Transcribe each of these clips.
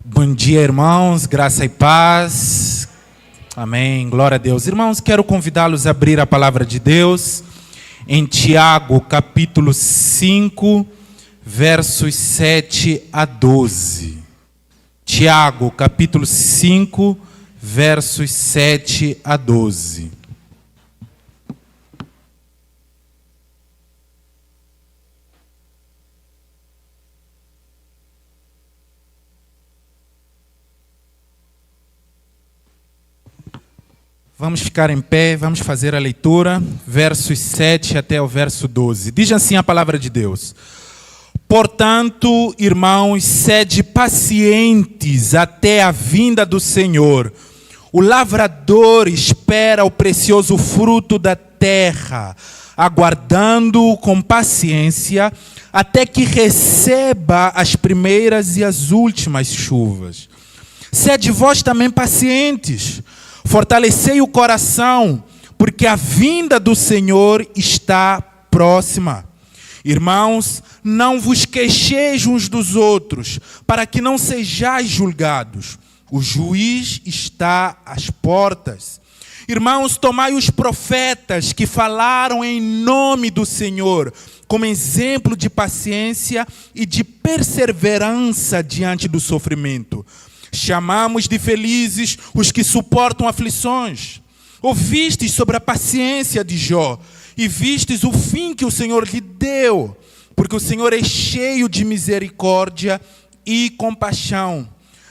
Bom dia, irmãos, graça e paz. Amém, glória a Deus. Irmãos, quero convidá-los a abrir a palavra de Deus em Tiago, capítulo 5, versos 7 a 12. Tiago, capítulo 5, versos 7 a 12. Vamos ficar em pé, vamos fazer a leitura, versos 7 até o verso 12. Diz assim a palavra de Deus: Portanto, irmãos, sede pacientes até a vinda do Senhor. O lavrador espera o precioso fruto da terra, aguardando-o com paciência, até que receba as primeiras e as últimas chuvas. Sede vós também pacientes, fortalecei o coração, porque a vinda do Senhor está próxima. Irmãos, não vos queixeis uns dos outros, para que não sejais julgados. O juiz está às portas. Irmãos, tomai os profetas que falaram em nome do Senhor, como exemplo de paciência e de perseverança diante do sofrimento. Chamamos de felizes os que suportam aflições. Ouvistes sobre a paciência de Jó e vistes o fim que o Senhor lhe deu, porque o Senhor é cheio de misericórdia e compaixão.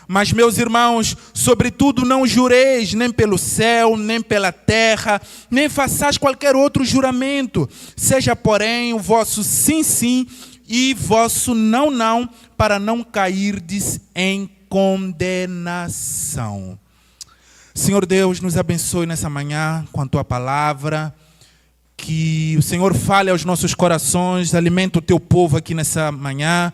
Mas, meus irmãos, sobretudo não jureis nem pelo céu, nem pela terra, nem façais qualquer outro juramento. Seja, porém, o vosso sim, sim e vosso não, não, para não cairdes em condenação. Senhor Deus, nos abençoe nessa manhã com a Tua palavra, que o Senhor fale aos nossos corações, alimenta o Teu povo aqui nessa manhã,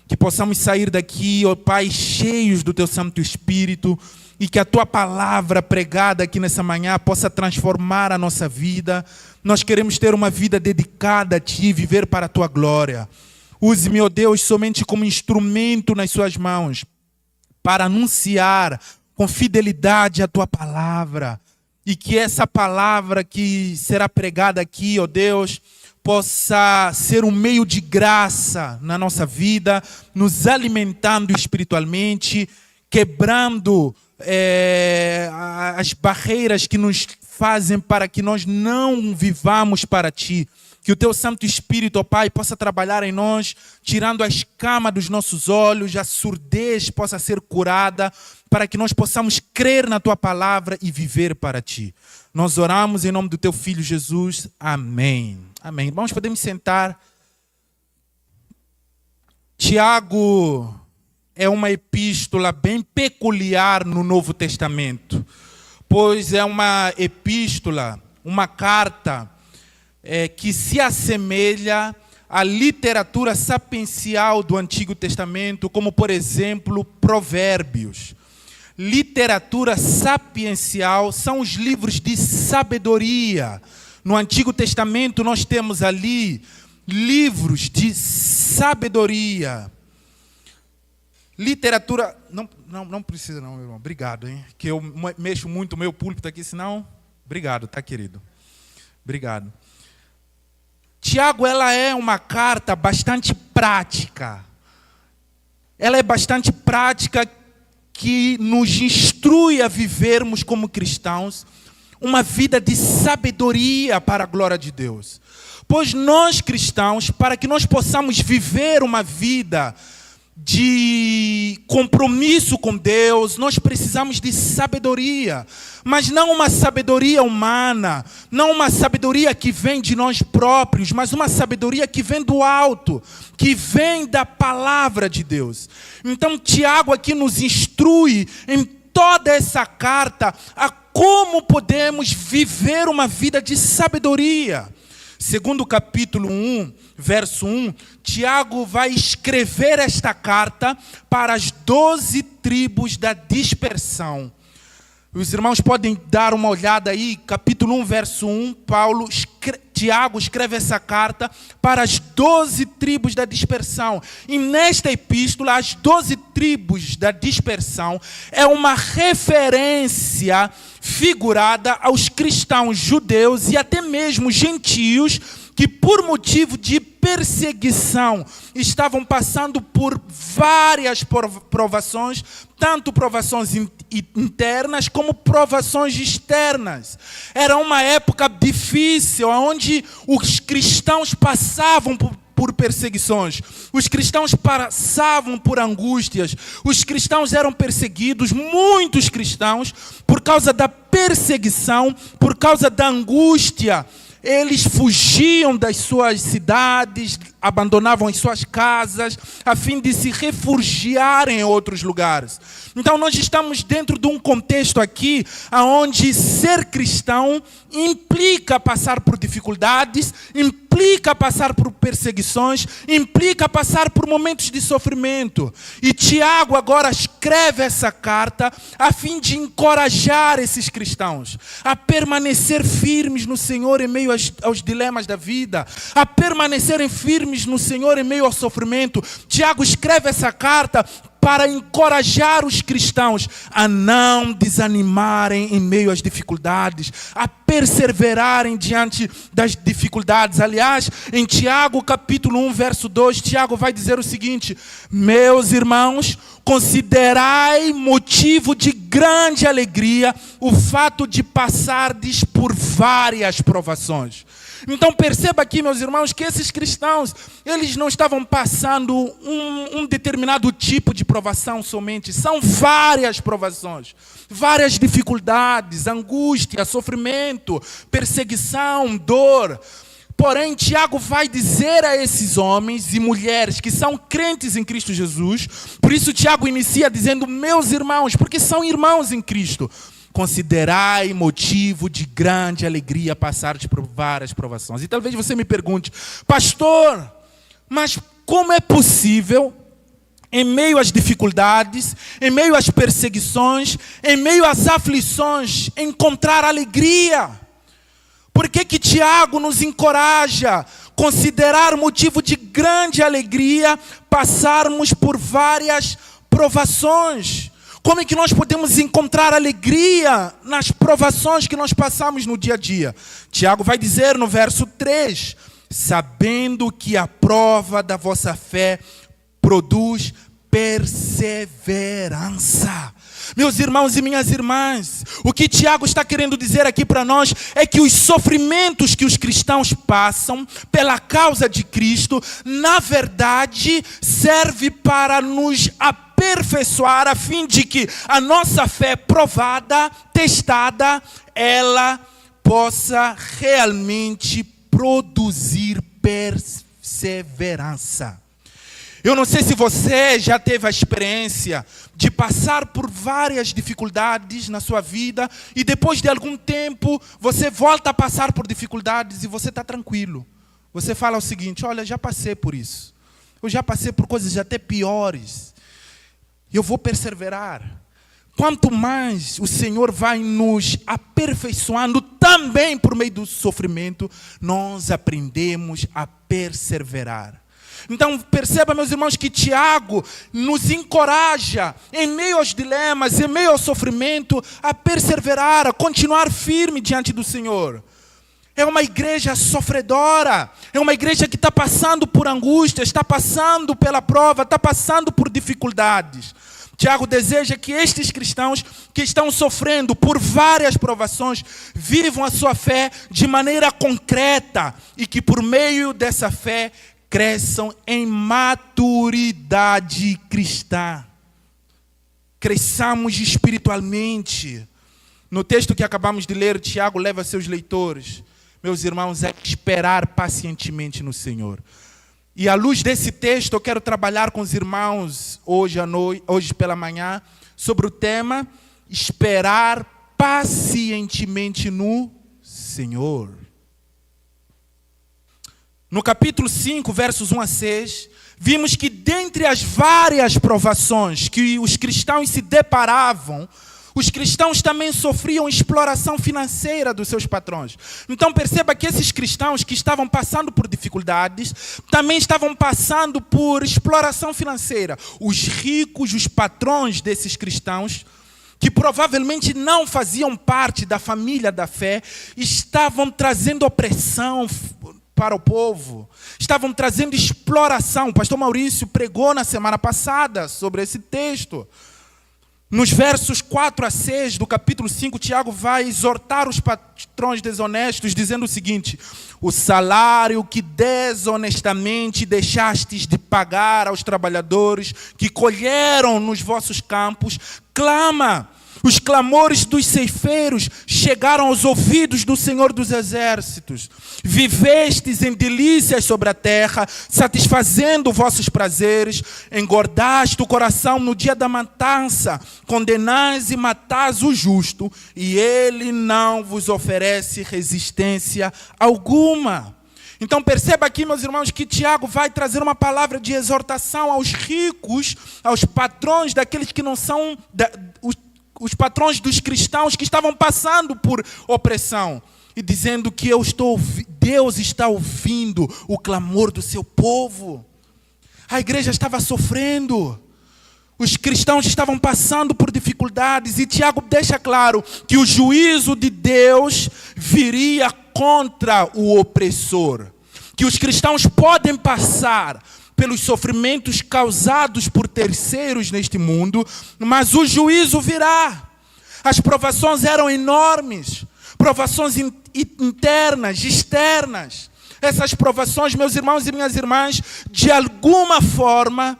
que possamos sair daqui, ó Pai, cheios do Teu Santo Espírito, e que a Tua palavra pregada aqui nessa manhã possa transformar a nossa vida. Nós queremos ter uma vida dedicada a Ti, viver para a Tua glória. Use-me, ó Deus, somente como instrumento nas Suas mãos, para anunciar com fidelidade a Tua palavra, e que essa palavra que será pregada aqui, ó Deus, possa ser um meio de graça na nossa vida, nos alimentando espiritualmente, quebrando as barreiras que nos fazem para que nós não vivamos para Ti. Que o Teu Santo Espírito, ó Pai, possa trabalhar em nós, tirando a escama dos nossos olhos, a surdez possa ser curada, para que nós possamos crer na Tua palavra e viver para Ti. Nós oramos em nome do Teu Filho Jesus. Amém. Amém. Irmãos, podemos sentar. Tiago é uma epístola bem peculiar no Novo Testamento, pois é uma epístola, uma carta, que se assemelha à literatura sapiencial do Antigo Testamento, como, por exemplo, Provérbios. Literatura sapiencial são os livros de sabedoria. No Antigo Testamento nós temos ali livros de sabedoria. Literatura... Não precisa não, meu irmão. Obrigado, hein? Que eu mexo muito o meu púlpito aqui, senão... Obrigado, tá, querido? Obrigado. Tiago, ela é uma carta bastante prática. Ela é bastante prática, que nos instrui a vivermos como cristãos uma vida de sabedoria para a glória de Deus. Pois nós cristãos, para que nós possamos viver uma vida de compromisso com Deus, nós precisamos de sabedoria, mas não uma sabedoria humana, não uma sabedoria que vem de nós próprios, mas uma sabedoria que vem do alto, que vem da palavra de Deus. Então Tiago aqui nos instrui em toda essa carta a como podemos viver uma vida de sabedoria. Segundo o capítulo 1, verso 1, Tiago vai escrever esta carta para as 12 tribos da dispersão. Os irmãos podem dar uma olhada aí, capítulo 1, verso 1, Paulo Tiago escreve essa carta para as 12 tribos da dispersão. E nesta epístola, as 12 tribos da dispersão é uma referência figurada aos cristãos judeus e até mesmo gentios que, por motivo de perseguição, estavam passando por várias provações, tanto provações internas como provações externas. Era uma época difícil, onde os cristãos passavam por perseguições, os cristãos passavam por angústias, os cristãos eram perseguidos, muitos cristãos, por causa da perseguição, por causa da angústia. Eles fugiam das suas cidades, abandonavam as suas casas, a fim de se refugiar em outros lugares. Então nós estamos dentro de um contexto aqui, onde ser cristão implica passar por dificuldades, implica passar por perseguições, implica passar por momentos de sofrimento. E Tiago agora escreve essa carta a fim de encorajar esses cristãos a permanecer firmes no Senhor em meio aos dilemas da vida, a permanecerem firmes no Senhor em meio ao sofrimento. Tiago escreve essa carta para encorajar os cristãos a não desanimarem em meio às dificuldades, a perseverarem diante das dificuldades. Aliás, em Tiago capítulo 1, verso 2, Tiago vai dizer o seguinte: meus irmãos, considerai motivo de grande alegria o fato de passardes por várias provações. Então perceba aqui, meus irmãos, que esses cristãos, eles não estavam passando um determinado tipo de provação somente. São várias provações, várias dificuldades, angústia, sofrimento, perseguição, dor. Porém, Tiago vai dizer a esses homens e mulheres que são crentes em Cristo Jesus, por isso Tiago inicia dizendo, meus irmãos, porque são irmãos em Cristo, considerai motivo de grande alegria passar por várias provações. E talvez você me pergunte, pastor, mas como é possível, em meio às dificuldades, em meio às perseguições, em meio às aflições, encontrar alegria? Por que que Tiago nos encoraja a considerar motivo de grande alegria passarmos por várias provações? Como é que nós podemos encontrar alegria nas provações que nós passamos no dia a dia? Tiago vai dizer no verso 3, sabendo que a prova da vossa fé produz perseverança. Meus irmãos e minhas irmãs, o que Tiago está querendo dizer aqui para nós é que os sofrimentos que os cristãos passam pela causa de Cristo, na verdade, serve para nos aperfeiçoar, a fim de que a nossa fé provada, testada, ela possa realmente produzir perseverança. Eu não sei se você já teve a experiência de passar por várias dificuldades na sua vida e depois de algum tempo você volta a passar por dificuldades e você está tranquilo. Você fala o seguinte, olha, já passei por isso. Eu já passei por coisas até piores. Eu vou perseverar. Quanto mais o Senhor vai nos aperfeiçoando também por meio do sofrimento, nós aprendemos a perseverar. Então perceba, meus irmãos, que Tiago nos encoraja, em meio aos dilemas, em meio ao sofrimento, a perseverar, a continuar firme diante do Senhor. É uma igreja sofredora, é uma igreja que está passando por angústia, está passando pela prova, está passando por dificuldades. Tiago deseja que estes cristãos que estão sofrendo por várias provações vivam a sua fé de maneira concreta e que por meio dessa fé cresçam em maturidade cristã. Cresçamos espiritualmente. No texto que acabamos de ler, Tiago leva seus leitores, meus irmãos, a esperar pacientemente no Senhor. E à luz desse texto, eu quero trabalhar com os irmãos hoje à noite, hoje pela manhã, sobre o tema esperar pacientemente no Senhor. No capítulo 5, versos 1 a 6, vimos que dentre as várias provações que os cristãos se deparavam, Os cristãos também sofriam exploração financeira dos seus patrões. Então perceba que esses cristãos que estavam passando por dificuldades, também estavam passando por exploração financeira. Os ricos, os patrões desses cristãos, que provavelmente não faziam parte da família da fé, estavam trazendo opressão para o povo, estavam trazendo exploração. O pastor Maurício pregou na semana passada sobre esse texto. Nos versos 4 a 6 do capítulo 5, Tiago vai exortar os patrões desonestos, dizendo o seguinte: o salário que desonestamente deixastes de pagar aos trabalhadores que colheram nos vossos campos, clama. Os clamores dos ceifeiros chegaram aos ouvidos do Senhor dos Exércitos. Vivestes em delícias sobre a terra, satisfazendo vossos prazeres. Engordaste o coração no dia da matança. Condenais e matais o justo, e ele não vos oferece resistência alguma. Então perceba aqui, meus irmãos, que Tiago vai trazer uma palavra de exortação aos ricos, aos patrões daqueles que não são... os patrões dos cristãos que estavam passando por opressão, e dizendo que Deus está ouvindo o clamor do seu povo. A igreja estava sofrendo, os cristãos estavam passando por dificuldades, e Tiago deixa claro que o juízo de Deus viria contra o opressor, que os cristãos podem passar pelos sofrimentos causados por terceiros neste mundo, mas o juízo virá. As provações eram enormes, provações internas, externas. Essas provações, meus irmãos e minhas irmãs, de alguma forma,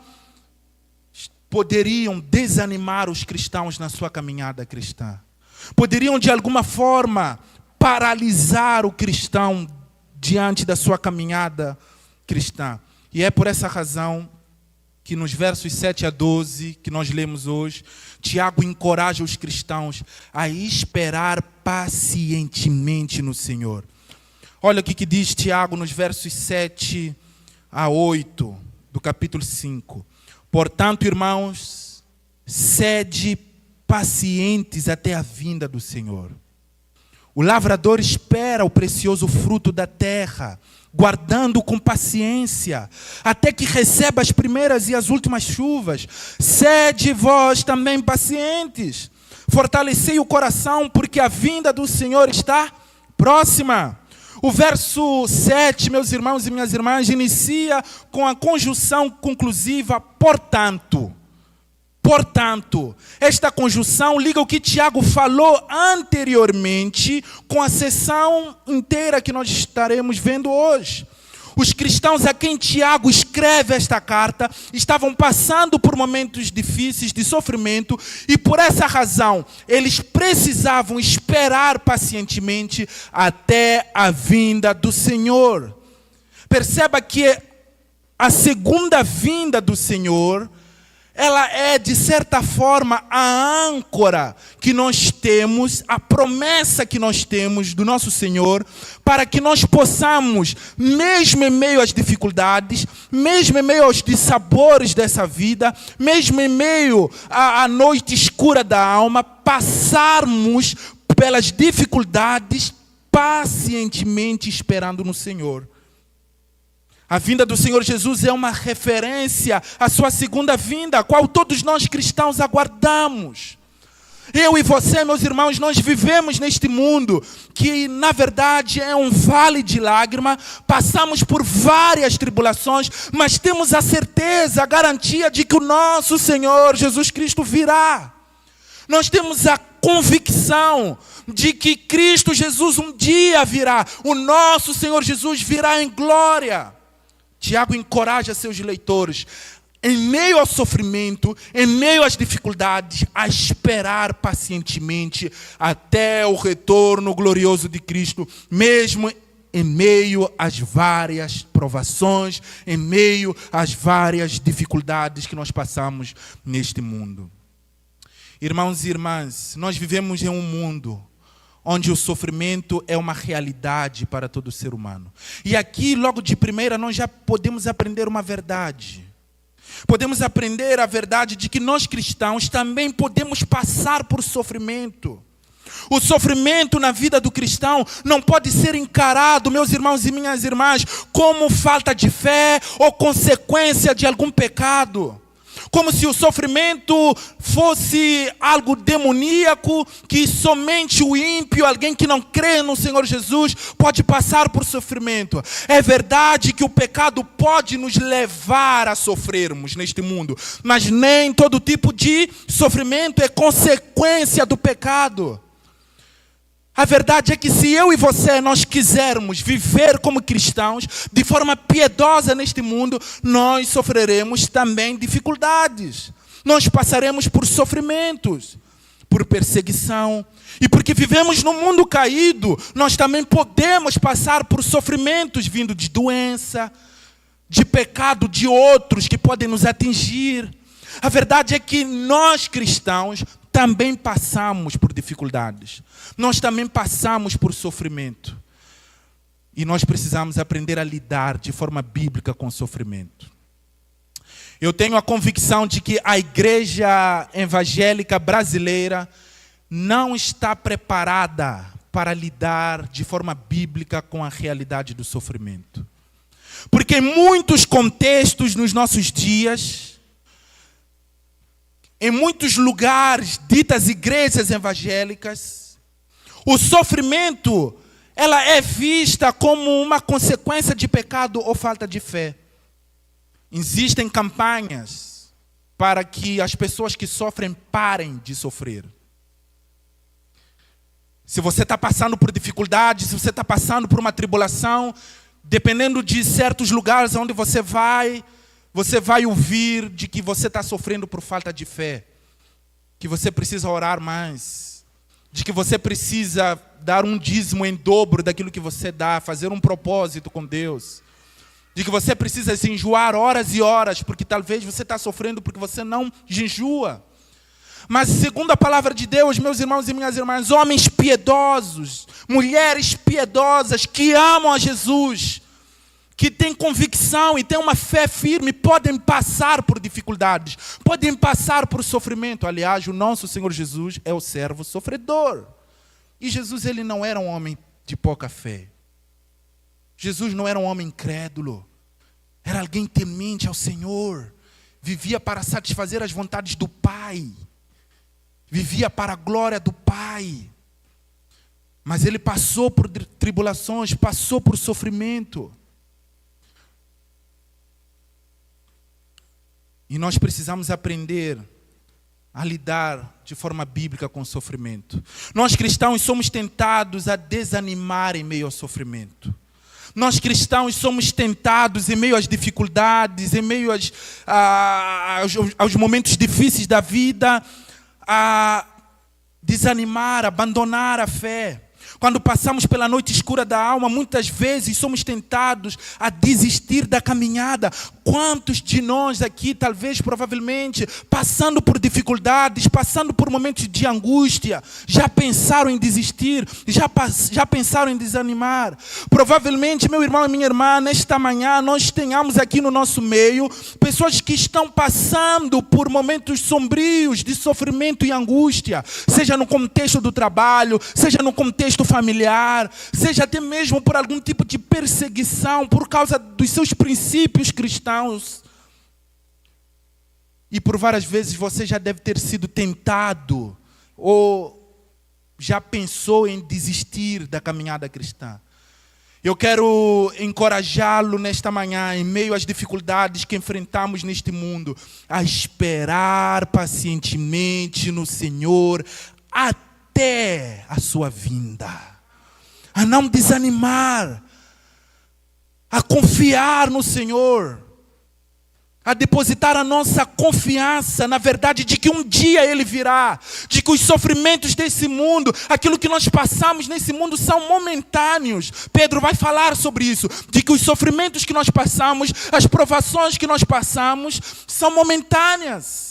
poderiam desanimar os cristãos na sua caminhada cristã. Poderiam, de alguma forma, paralisar o cristão diante da sua caminhada cristã. E é por essa razão que nos versos 7 a 12, que nós lemos hoje, Tiago encoraja os cristãos a esperar pacientemente no Senhor. Olha o que diz Tiago nos versos 7 a 8 do capítulo 5. Portanto, irmãos, sede pacientes até a vinda do Senhor. O lavrador espera o precioso fruto da terra, guardando com paciência, até que receba as primeiras e as últimas chuvas. Sede vós também pacientes, fortalecei o coração, porque a vinda do Senhor está próxima. O verso 7, meus irmãos e minhas irmãs, inicia com a conjunção conclusiva, portanto. Portanto, esta conjunção liga o que Tiago falou anteriormente com a sessão inteira que nós estaremos vendo hoje. Os cristãos a quem Tiago escreve esta carta estavam passando por momentos difíceis de sofrimento, e por essa razão eles precisavam esperar pacientemente até a vinda do Senhor. Perceba que a segunda vinda do Senhor, ela é, de certa forma, a âncora que nós temos, a promessa que nós temos do nosso Senhor, para que nós possamos, mesmo em meio às dificuldades, mesmo em meio aos dissabores dessa vida, mesmo em meio à noite escura da alma, passarmos pelas dificuldades pacientemente esperando no Senhor. A vinda do Senhor Jesus é uma referência à sua segunda vinda, a qual todos nós cristãos aguardamos. Eu e você, meus irmãos, nós vivemos neste mundo que, na verdade, é um vale de lágrima. Passamos por várias tribulações, mas temos a certeza, a garantia de que o nosso Senhor Jesus Cristo virá. Nós temos a convicção de que Cristo Jesus um dia virá. O nosso Senhor Jesus virá em glória. Tiago encoraja seus leitores, em meio ao sofrimento, em meio às dificuldades, a esperar pacientemente até o retorno glorioso de Cristo, mesmo em meio às várias provações, em meio às várias dificuldades que nós passamos neste mundo. Irmãos e irmãs, nós vivemos em um mundo onde o sofrimento é uma realidade para todo ser humano. E aqui, logo de primeira, nós já podemos aprender uma verdade. Podemos aprender a verdade de que nós cristãos também podemos passar por sofrimento. O sofrimento na vida do cristão não pode ser encarado, meus irmãos e minhas irmãs, como falta de fé ou consequência de algum pecado. Como se o sofrimento fosse algo demoníaco, que somente o ímpio, alguém que não crê no Senhor Jesus, pode passar por sofrimento. É verdade que o pecado pode nos levar a sofrermos neste mundo, mas nem todo tipo de sofrimento é consequência do pecado. A verdade é que se eu e você, nós quisermos viver como cristãos, de forma piedosa neste mundo, nós sofreremos também dificuldades. Nós passaremos por sofrimentos, por perseguição. E porque vivemos num mundo caído, nós também podemos passar por sofrimentos vindo de doença, de pecado de outros que podem nos atingir. A verdade é que nós cristãos também passamos por dificuldades. Nós também passamos por sofrimento. E nós precisamos aprender a lidar de forma bíblica com o sofrimento. Eu tenho a convicção de que a igreja evangélica brasileira não está preparada para lidar de forma bíblica com a realidade do sofrimento. Porque em muitos contextos nos nossos dias, em muitos lugares, ditas igrejas evangélicas, o sofrimento, ela é vista como uma consequência de pecado ou falta de fé. Existem campanhas para que as pessoas que sofrem parem de sofrer. Se você está passando por dificuldades, se você está passando por uma tribulação, dependendo de certos lugares onde você vai ouvir de que você está sofrendo por falta de fé, que você precisa orar mais, de que você precisa dar um dízimo em dobro daquilo que você dá, fazer um propósito com Deus, de que você precisa se jejuar horas e horas, porque talvez você está sofrendo porque você não jejua. Mas segundo a palavra de Deus, meus irmãos e minhas irmãs, homens piedosos, mulheres piedosas que amam a Jesus, que têm convicção e têm uma fé firme, podem passar por dificuldades, podem passar por sofrimento. Aliás, o nosso Senhor Jesus é o servo sofredor. E Jesus, ele não era um homem de pouca fé. Jesus não era um homem incrédulo. Era alguém temente ao Senhor. Vivia para satisfazer as vontades do Pai. Vivia para a glória do Pai. Mas ele passou por tribulações, passou por sofrimento. E nós precisamos aprender a lidar de forma bíblica com o sofrimento. Nós cristãos somos tentados a desanimar em meio ao sofrimento. Nós cristãos somos tentados em meio às dificuldades, em meio aos momentos difíceis da vida, a desanimar, abandonar a fé. Quando passamos pela noite escura da alma, muitas vezes somos tentados a desistir da caminhada. Quantos de nós aqui, talvez, provavelmente, passando por dificuldades, passando por momentos de angústia, já pensaram em desistir, já pensaram em desanimar? Provavelmente, meu irmão e minha irmã, nesta manhã, nós tenhamos aqui no nosso meio pessoas que estão passando por momentos sombrios de sofrimento e angústia, seja no contexto do trabalho, seja no contexto familiar, seja até mesmo por algum tipo de perseguição por causa dos seus princípios cristãos. E por várias vezes você já deve ter sido tentado ou já pensou em desistir da caminhada cristã. Eu quero encorajá-lo nesta manhã, em meio às dificuldades que enfrentamos neste mundo, a esperar pacientemente no Senhor até a sua vinda, a não desanimar, a confiar no Senhor, a depositar a nossa confiança na verdade de que um dia Ele virá, de que os sofrimentos desse mundo, aquilo que nós passamos nesse mundo são momentâneos. Pedro vai falar sobre isso, de que os sofrimentos que nós passamos, as provações que nós passamos são momentâneas.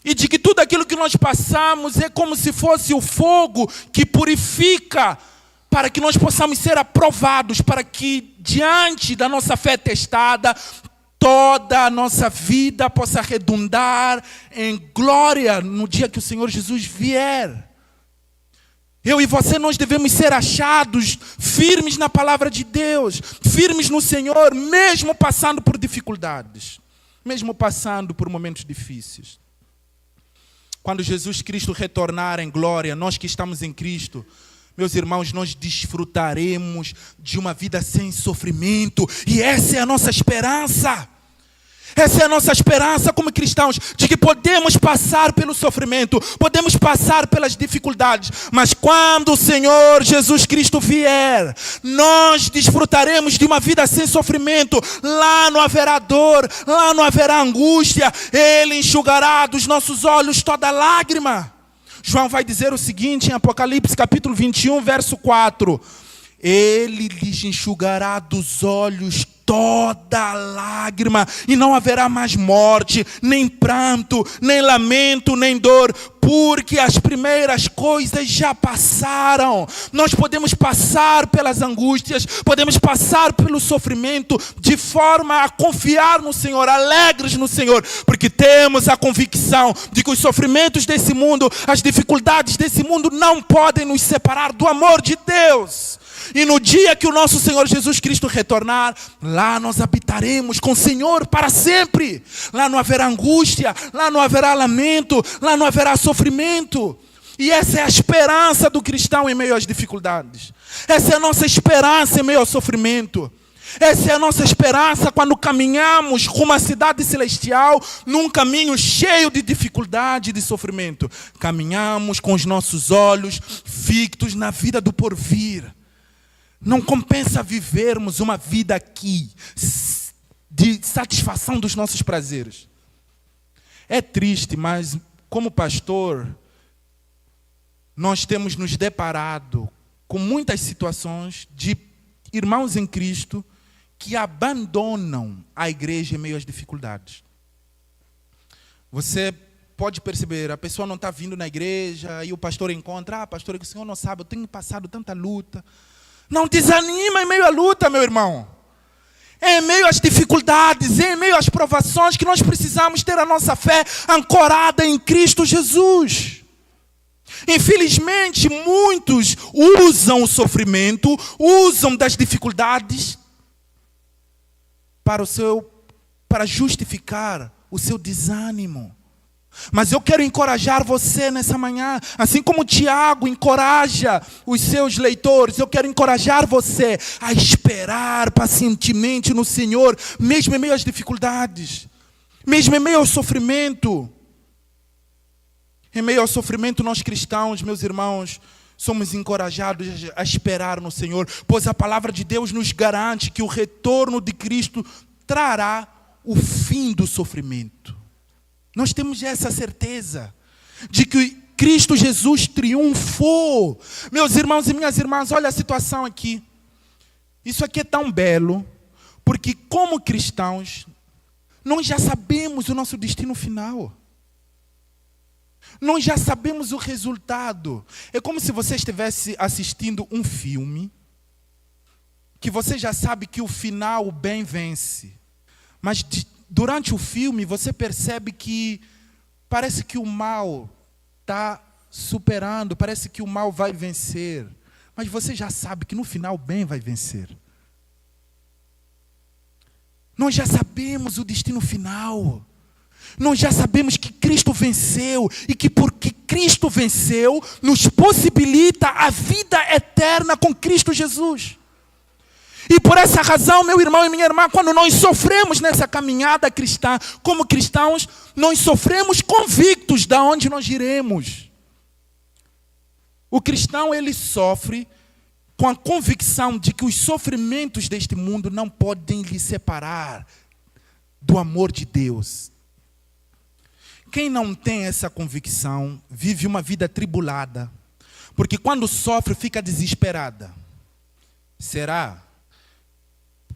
E de que tudo aquilo que nós passamos é como se fosse o fogo que purifica para que nós possamos ser aprovados, para que diante da nossa fé testada, toda a nossa vida possa redundar em glória no dia que o Senhor Jesus vier. Eu e você, nós devemos ser achados firmes na palavra de Deus, firmes no Senhor, mesmo passando por dificuldades, mesmo passando por momentos difíceis. Quando Jesus Cristo retornar em glória, nós que estamos em Cristo, meus irmãos, nós desfrutaremos de uma vida sem sofrimento, e essa é a nossa esperança. Essa é a nossa esperança como cristãos, de que podemos passar pelo sofrimento, podemos passar pelas dificuldades, mas quando o Senhor Jesus Cristo vier, nós desfrutaremos de uma vida sem sofrimento. Lá não haverá dor, lá não haverá angústia, Ele enxugará dos nossos olhos toda lágrima. João vai dizer o seguinte em Apocalipse capítulo 21, verso 4: Ele lhes enxugará dos olhos toda lágrima, e não haverá mais morte, nem pranto, nem lamento, nem dor, porque as primeiras coisas já passaram. Nós podemos passar pelas angústias, podemos passar pelo sofrimento, de forma a confiar no Senhor, alegres no Senhor, porque temos a convicção de que os sofrimentos desse mundo, as dificuldades desse mundo não podem nos separar do amor de Deus. E no dia que o nosso Senhor Jesus Cristo retornar, lá nós habitaremos com o Senhor para sempre. Lá não haverá angústia, lá não haverá lamento, lá não haverá sofrimento. E essa é a esperança do cristão em meio às dificuldades. Essa é a nossa esperança em meio ao sofrimento. Essa é a nossa esperança quando caminhamos rumo à cidade celestial, num caminho cheio de dificuldade e de sofrimento. Caminhamos com os nossos olhos fictos na vida do porvir. Não compensa vivermos uma vida aqui de satisfação dos nossos prazeres. É triste, mas como pastor, nós temos nos deparado com muitas situações de irmãos em Cristo que abandonam a igreja em meio às dificuldades. Você pode perceber, a pessoa não está vindo na igreja e o pastor encontra: pastor, o senhor não sabe, eu tenho passado tanta luta. Não desanima em meio à luta, meu irmão. É em meio às dificuldades, é em meio às provações que nós precisamos ter a nossa fé ancorada em Cristo Jesus. Infelizmente, muitos usam o sofrimento, usam das dificuldades para justificar o seu desânimo. Mas eu quero encorajar você nessa manhã, assim como Tiago encoraja os seus leitores, eu quero encorajar você a esperar pacientemente no Senhor, mesmo em meio às dificuldades, mesmo em meio ao sofrimento. Em meio ao sofrimento, nós cristãos, meus irmãos, somos encorajados a esperar no Senhor, pois a palavra de Deus nos garante que o retorno de Cristo trará o fim do sofrimento. Nós temos essa certeza de que Cristo Jesus triunfou. Meus irmãos e minhas irmãs, olha a situação aqui. Isso aqui é tão belo, porque como cristãos, nós já sabemos o nosso destino final. Nós já sabemos o resultado. É como se você estivesse assistindo um filme, que você já sabe que o final, o bem vence. Mas durante o filme, você percebe que parece que o mal está superando, parece que o mal vai vencer. Mas você já sabe que no final o bem vai vencer. Nós já sabemos o destino final. Nós já sabemos que Cristo venceu e que porque Cristo venceu, nos possibilita a vida eterna com Cristo Jesus. E por essa razão, meu irmão e minha irmã, quando nós sofremos nessa caminhada cristã, como cristãos, nós sofremos convictos de onde nós iremos. O cristão, ele sofre com a convicção de que os sofrimentos deste mundo não podem lhe separar do amor de Deus. Quem não tem essa convicção vive uma vida atribulada, porque quando sofre fica desesperada. Será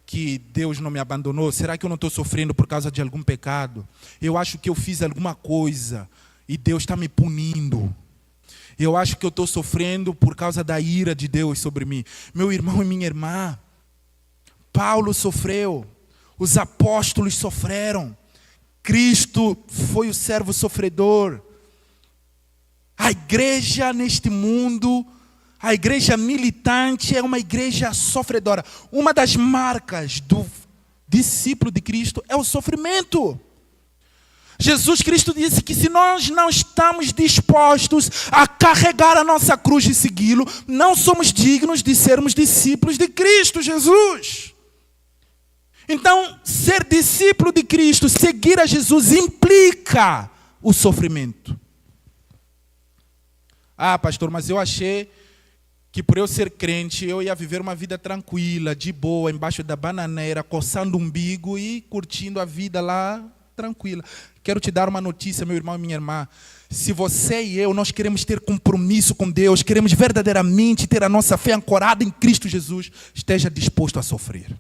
que Deus não me abandonou? Será que eu não estou sofrendo por causa de algum pecado? Eu acho que eu fiz alguma coisa e Deus está me punindo. Eu acho que eu estou sofrendo por causa da ira de Deus sobre mim. Meu irmão e minha irmã, Paulo sofreu. Os apóstolos sofreram. Cristo foi o servo sofredor. A igreja neste mundo, a igreja militante é uma igreja sofredora. Uma das marcas do discípulo de Cristo é o sofrimento. Jesus Cristo disse que se nós não estamos dispostos a carregar a nossa cruz e segui-lo, não somos dignos de sermos discípulos de Cristo Jesus. Então, ser discípulo de Cristo, seguir a Jesus, implica o sofrimento. Ah, pastor, mas eu achei que por eu ser crente, eu ia viver uma vida tranquila, de boa, embaixo da bananeira, coçando o umbigo e curtindo a vida lá, tranquila. Quero te dar uma notícia, meu irmão e minha irmã. Se você e eu, nós queremos ter compromisso com Deus, queremos verdadeiramente ter a nossa fé ancorada em Cristo Jesus, esteja disposto a sofrer.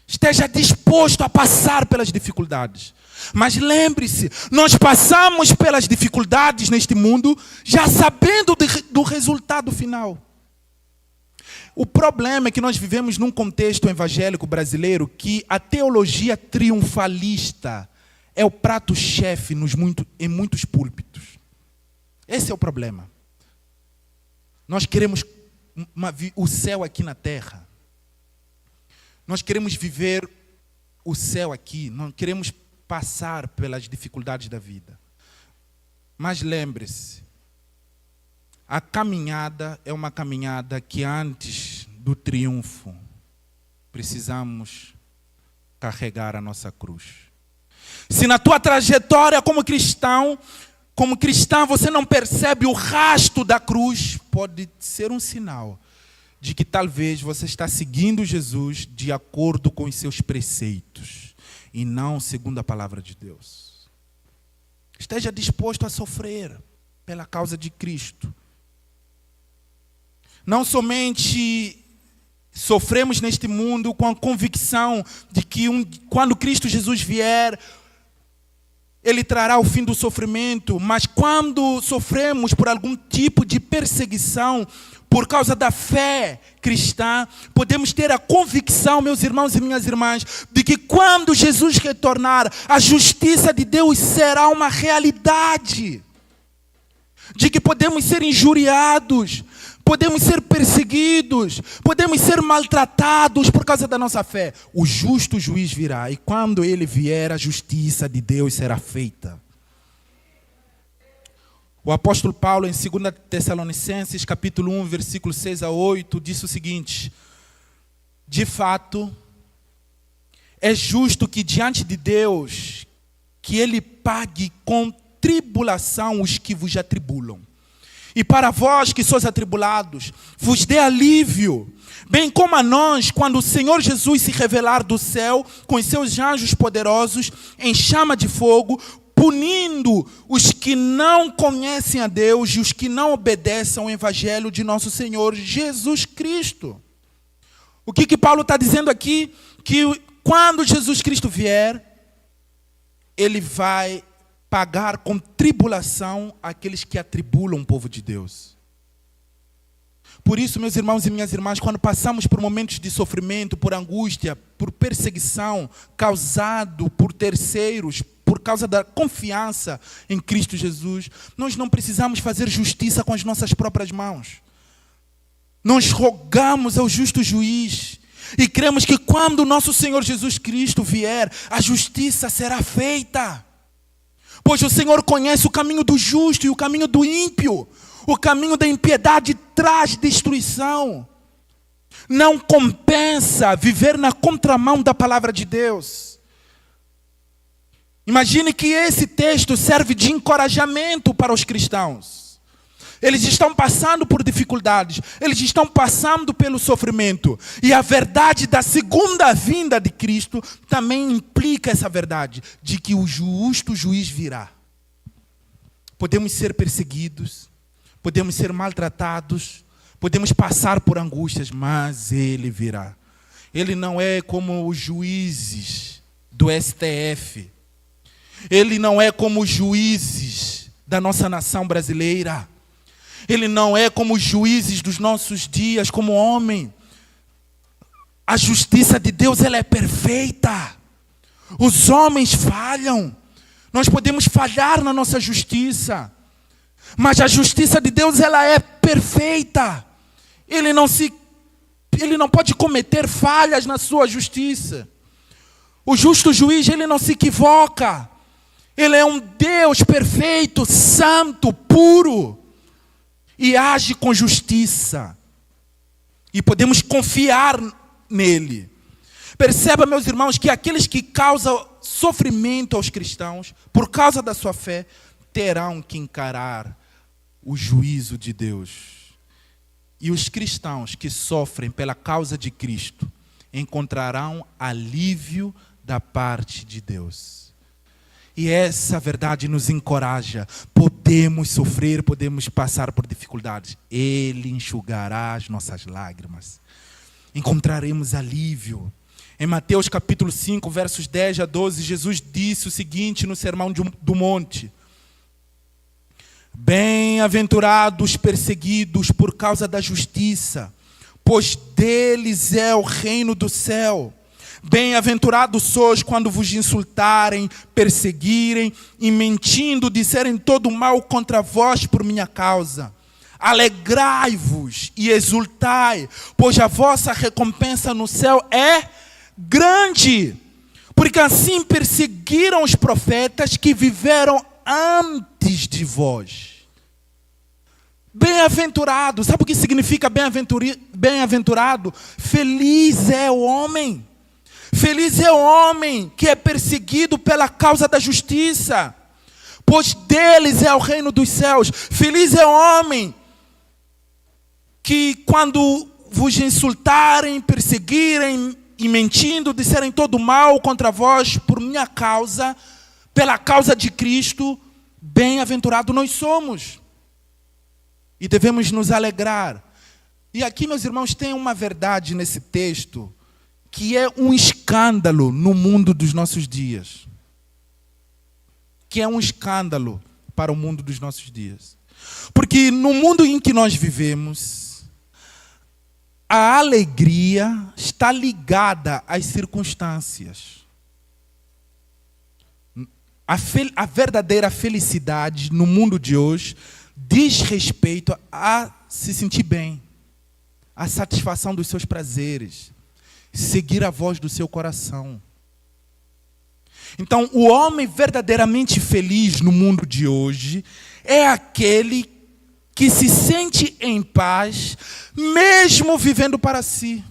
Esteja disposto a passar pelas dificuldades. Mas lembre-se, nós passamos pelas dificuldades neste mundo já sabendo do resultado final. O problema é que nós vivemos num contexto evangélico brasileiro que a teologia triunfalista é o prato-chefe em muitos púlpitos. Esse é o problema. Nós queremos o céu aqui na terra. Nós queremos viver o céu aqui. Não queremos passar pelas dificuldades da vida. Mas lembre-se, a caminhada é uma caminhada que antes do triunfo precisamos carregar a nossa cruz. Se na tua trajetória como cristã, você não percebe o rastro da cruz, pode ser um sinal de que talvez você está seguindo Jesus de acordo com os seus preceitos e não segundo a palavra de Deus. Esteja disposto a sofrer pela causa de Cristo. Não somente sofremos neste mundo com a convicção de que quando Cristo Jesus vier, Ele trará o fim do sofrimento, mas quando sofremos por algum tipo de perseguição, por causa da fé cristã, podemos ter a convicção, meus irmãos e minhas irmãs, de que quando Jesus retornar, a justiça de Deus será uma realidade. De que podemos ser injuriados, podemos ser perseguidos, podemos ser maltratados por causa da nossa fé. O justo juiz virá e quando ele vier, a justiça de Deus será feita. O apóstolo Paulo, em 2 Tessalonicenses, capítulo 1, versículo 6 a 8, disse o seguinte: de fato, é justo que diante de Deus, que Ele pague com tribulação os que vos atribulam. E para vós que sois atribulados, vos dê alívio, bem como a nós, quando o Senhor Jesus se revelar do céu, com os seus anjos poderosos, em chama de fogo, punindo os que não conhecem a Deus e os que não obedecem ao Evangelho de nosso Senhor Jesus Cristo. O que Paulo está dizendo aqui? Que quando Jesus Cristo vier, Ele vai pagar com tribulação aqueles que atribulam o povo de Deus. Por isso, meus irmãos e minhas irmãs, quando passamos por momentos de sofrimento, por angústia, por perseguição causado por terceiros, por causa da confiança em Cristo Jesus, nós não precisamos fazer justiça com as nossas próprias mãos. Nós rogamos ao justo juiz e cremos que quando o nosso Senhor Jesus Cristo vier, a justiça será feita. Pois o Senhor conhece o caminho do justo e o caminho do ímpio. O caminho da impiedade traz destruição. Não compensa viver na contramão da palavra de Deus. Imagine que esse texto serve de encorajamento para os cristãos. Eles estão passando por dificuldades, eles estão passando pelo sofrimento. E a verdade da segunda vinda de Cristo também implica essa verdade, de que o justo juiz virá. Podemos ser perseguidos, podemos ser maltratados, podemos passar por angústias, mas Ele virá. Ele não é como os juízes do STF. Ele não é como os juízes da nossa nação brasileira. Ele não é como os juízes dos nossos dias, como homem. A justiça de Deus, ela é perfeita. Os homens falham. Nós podemos falhar na nossa justiça. Mas a justiça de Deus, ela é perfeita. Ele não pode cometer falhas na sua justiça. O justo juiz, ele não se equivoca. Ele é um Deus perfeito, santo, puro. E age com justiça. E podemos confiar nele. Perceba, meus irmãos, que aqueles que causam sofrimento aos cristãos, por causa da sua fé, terão que encarar o juízo de Deus. E os cristãos que sofrem pela causa de Cristo encontrarão alívio da parte de Deus. E essa verdade nos encoraja. Podemos sofrer, podemos passar por dificuldades. Ele enxugará as nossas lágrimas. Encontraremos alívio. Em Mateus capítulo 5, versos 10 a 12, Jesus disse o seguinte no Sermão do Monte: Bem-aventurados os perseguidos por causa da justiça, pois deles é o reino do céu. Bem-aventurados sois quando vos insultarem, perseguirem e mentindo disserem todo mal contra vós por minha causa. Alegrai-vos e exultai, pois a vossa recompensa no céu é grande, porque assim perseguiram os profetas que viveram antes de vós. Bem-aventurado, sabe o que significa bem-aventurado? Feliz é o homem. Feliz é o homem que é perseguido pela causa da justiça, pois deles é o reino dos céus. Feliz é o homem que quando vos insultarem, perseguirem e mentindo, disserem todo mal contra vós por minha causa, pela causa de Cristo, bem-aventurado nós somos. E devemos nos alegrar. E aqui, meus irmãos, tem uma verdade nesse texto que é um escândalo no mundo dos nossos dias. Que é um escândalo para o mundo dos nossos dias. Porque no mundo em que nós vivemos, a alegria está ligada às circunstâncias. A verdadeira felicidade no mundo de hoje diz respeito a se sentir bem, a satisfação dos seus prazeres, seguir a voz do seu coração. Então, o homem verdadeiramente feliz no mundo de hoje é aquele que se sente em paz, mesmo vivendo para si.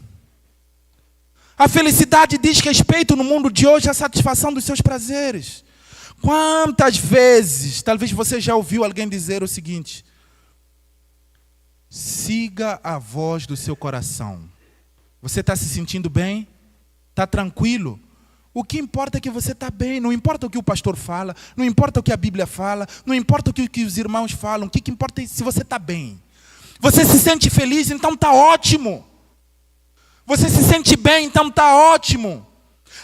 A felicidade diz respeito no mundo de hoje à satisfação dos seus prazeres. Quantas vezes, talvez você já ouviu alguém dizer o seguinte: siga a voz do seu coração. Você está se sentindo bem? Está tranquilo? O que importa é que você está bem. Não importa o que o pastor fala, não importa o que a Bíblia fala, não importa o que os irmãos falam. O que importa é se você está bem. Você se sente feliz, então está ótimo. Você se sente bem, então está ótimo.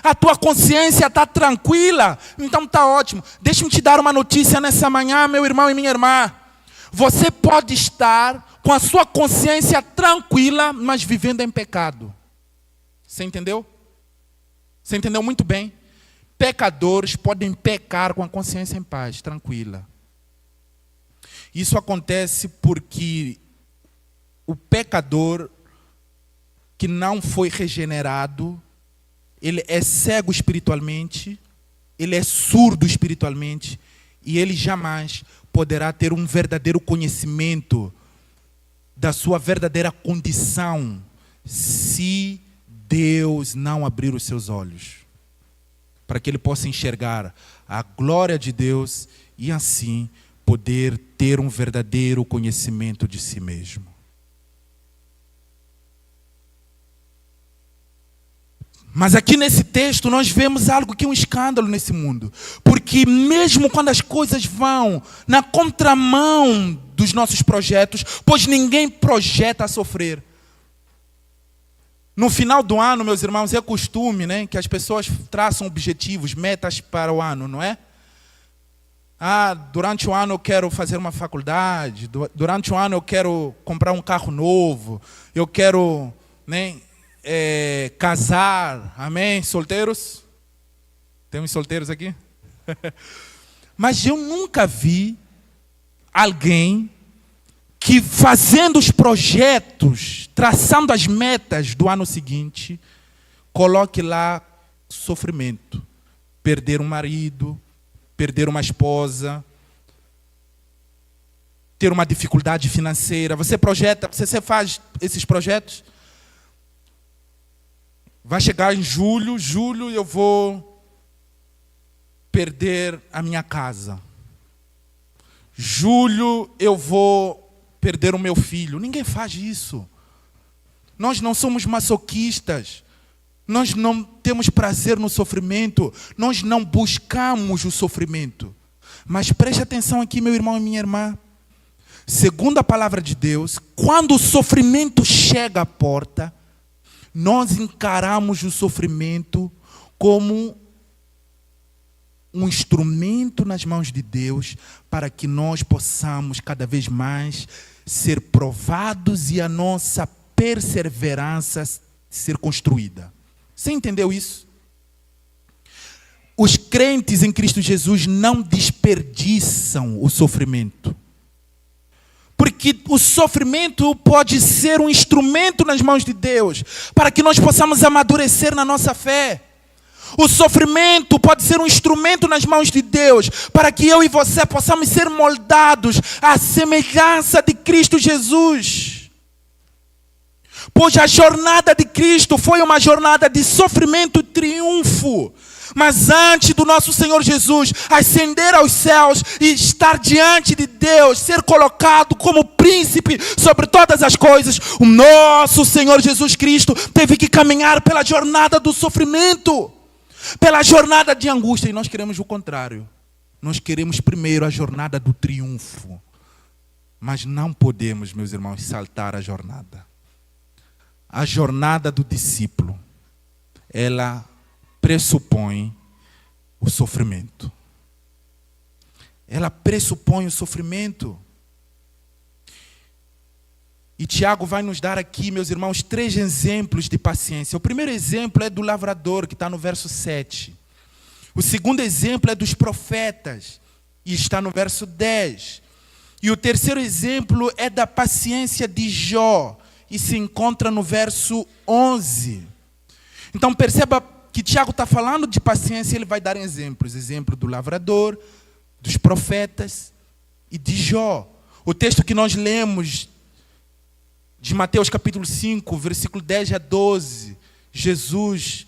A tua consciência está tranquila, então está ótimo. Deixa-me te dar uma notícia nessa manhã, meu irmão e minha irmã. Você pode estar com a sua consciência tranquila, mas vivendo em pecado. Você entendeu? Você entendeu muito bem? Pecadores podem pecar com a consciência em paz, tranquila. Isso acontece porque o pecador que não foi regenerado, ele é cego espiritualmente, ele é surdo espiritualmente, e ele jamais poderá ter um verdadeiro conhecimento da sua verdadeira condição, se Deus não abrir os seus olhos, para que ele possa enxergar a glória de Deus e assim poder ter um verdadeiro conhecimento de si mesmo. Mas aqui nesse texto nós vemos algo que é um escândalo nesse mundo. Porque mesmo quando as coisas vão na contramão dos nossos projetos, pois ninguém projeta a sofrer. No final do ano, meus irmãos, é costume, né, que as pessoas traçam objetivos, metas para o ano, não é? Durante o ano eu quero fazer uma faculdade, durante o ano eu quero comprar um carro novo, eu quero, né, casar, amém? Solteiros? Tem uns solteiros aqui? Mas eu nunca vi alguém que fazendo os projetos, traçando as metas do ano seguinte, coloque lá sofrimento. Perder um marido, perder uma esposa, ter uma dificuldade financeira. Você projeta, você faz esses projetos? Vai chegar em julho eu vou perder a minha casa. Julho eu vou perder o meu filho. Ninguém faz isso. Nós não somos masoquistas. Nós não temos prazer no sofrimento. Nós não buscamos o sofrimento. Mas preste atenção aqui, meu irmão e minha irmã. Segundo a palavra de Deus, quando o sofrimento chega à porta, nós encaramos o sofrimento como um instrumento nas mãos de Deus para que nós possamos cada vez mais ser provados e a nossa perseverança ser construída. Você entendeu isso? Os crentes em Cristo Jesus não desperdiçam o sofrimento. Porque o sofrimento pode ser um instrumento nas mãos de Deus para que nós possamos amadurecer na nossa fé. O sofrimento pode ser um instrumento nas mãos de Deus para que eu e você possamos ser moldados à semelhança de Cristo Jesus. Pois a jornada de Cristo foi uma jornada de sofrimento e triunfo. Mas antes do nosso Senhor Jesus ascender aos céus e estar diante de Deus, ser colocado como príncipe sobre todas as coisas, o nosso Senhor Jesus Cristo teve que caminhar pela jornada do sofrimento, pela jornada de angústia. E nós queremos o contrário. Nós queremos primeiro a jornada do triunfo. Mas não podemos, meus irmãos, saltar a jornada. A jornada do discípulo, ela pressupõe o sofrimento. Ela pressupõe o sofrimento. E Tiago vai nos dar aqui, meus irmãos, 3 exemplos de paciência. O primeiro exemplo é do lavrador, que está no verso 7. O segundo exemplo é dos profetas, e está no verso 10. E o terceiro exemplo é da paciência de Jó, e se encontra no verso 11. Então perceba que Tiago está falando de paciência, ele vai dar exemplos. Exemplo do lavrador, dos profetas e de Jó. O texto que nós lemos de Mateus capítulo 5, versículo 10 a 12, Jesus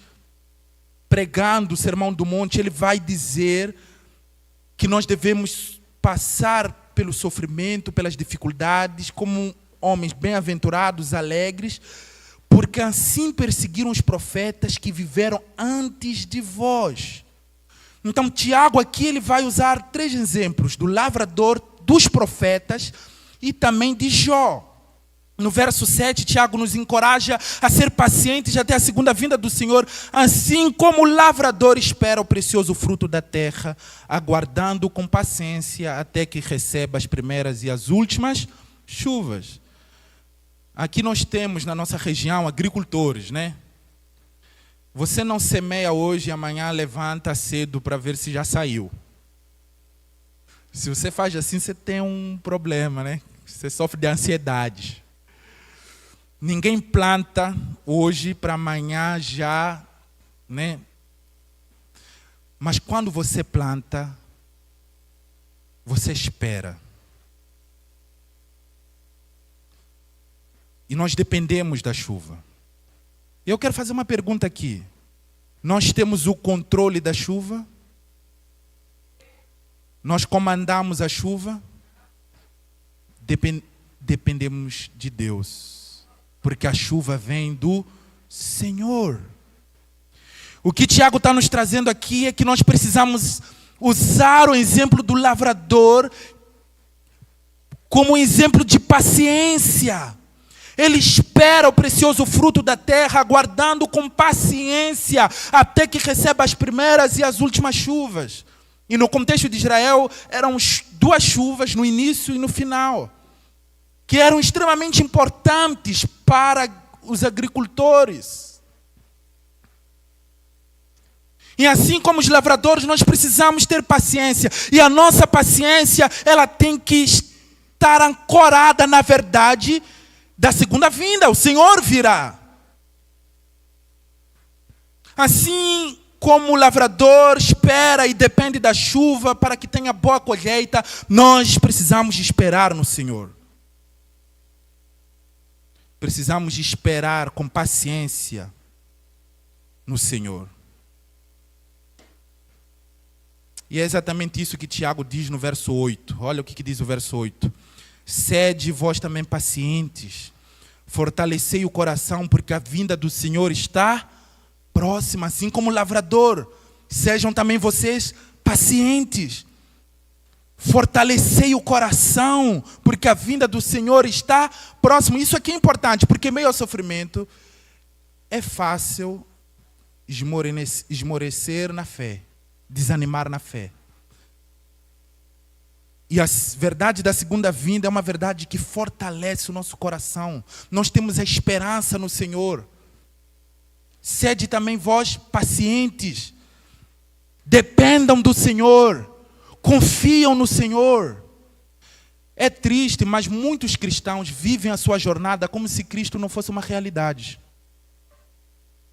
pregando o Sermão do Monte, ele vai dizer que nós devemos passar pelo sofrimento, pelas dificuldades, como homens bem-aventurados, alegres, porque assim perseguiram os profetas que viveram antes de vós. Então Tiago aqui ele vai usar 3 exemplos, do lavrador, dos profetas e também de Jó. No verso 7, Tiago nos encoraja a ser pacientes até a segunda vinda do Senhor, assim como o lavrador espera o precioso fruto da terra, aguardando com paciência até que receba as primeiras e as últimas chuvas. Aqui nós temos na nossa região agricultores, né? Você não semeia hoje e amanhã levanta cedo para ver se já saiu. Se você faz assim, você tem um problema, né? Você sofre de ansiedade. Ninguém planta hoje para amanhã já, né? Mas quando você planta, você espera. E nós dependemos da chuva. Eu quero fazer uma pergunta aqui. Nós temos o controle da chuva? Nós comandamos a chuva? Dependemos de Deus. Porque a chuva vem do Senhor. O que Tiago está nos trazendo aqui é que nós precisamos usar o exemplo do lavrador como um exemplo de paciência. Ele espera o precioso fruto da terra, aguardando com paciência até que receba as primeiras e as últimas chuvas. E no contexto de Israel, eram 2 chuvas no início e no final, que eram extremamente importantes para os agricultores. E assim como os lavradores, nós precisamos ter paciência. E a nossa paciência, ela tem que estar ancorada na verdade da segunda vinda. O Senhor virá. Assim como o lavrador espera e depende da chuva para que tenha boa colheita, nós precisamos esperar no Senhor. Precisamos esperar com paciência no Senhor. E é exatamente isso que Tiago diz no verso 8. Olha o que diz o verso 8. Sede vós também pacientes, fortalecei o coração, porque a vinda do Senhor está próxima, assim como o lavrador. Sejam também vocês pacientes. Fortalecei o coração, porque a vinda do Senhor está próxima. Isso aqui é importante, porque meio ao sofrimento é fácil esmorecer na fé, desanimar na fé. E a verdade da segunda vinda é uma verdade que fortalece o nosso coração. Nós temos a esperança no Senhor. Sede também vós pacientes. Dependam do Senhor. Confiam no Senhor. É triste, mas muitos cristãos vivem a sua jornada como se Cristo não fosse uma realidade.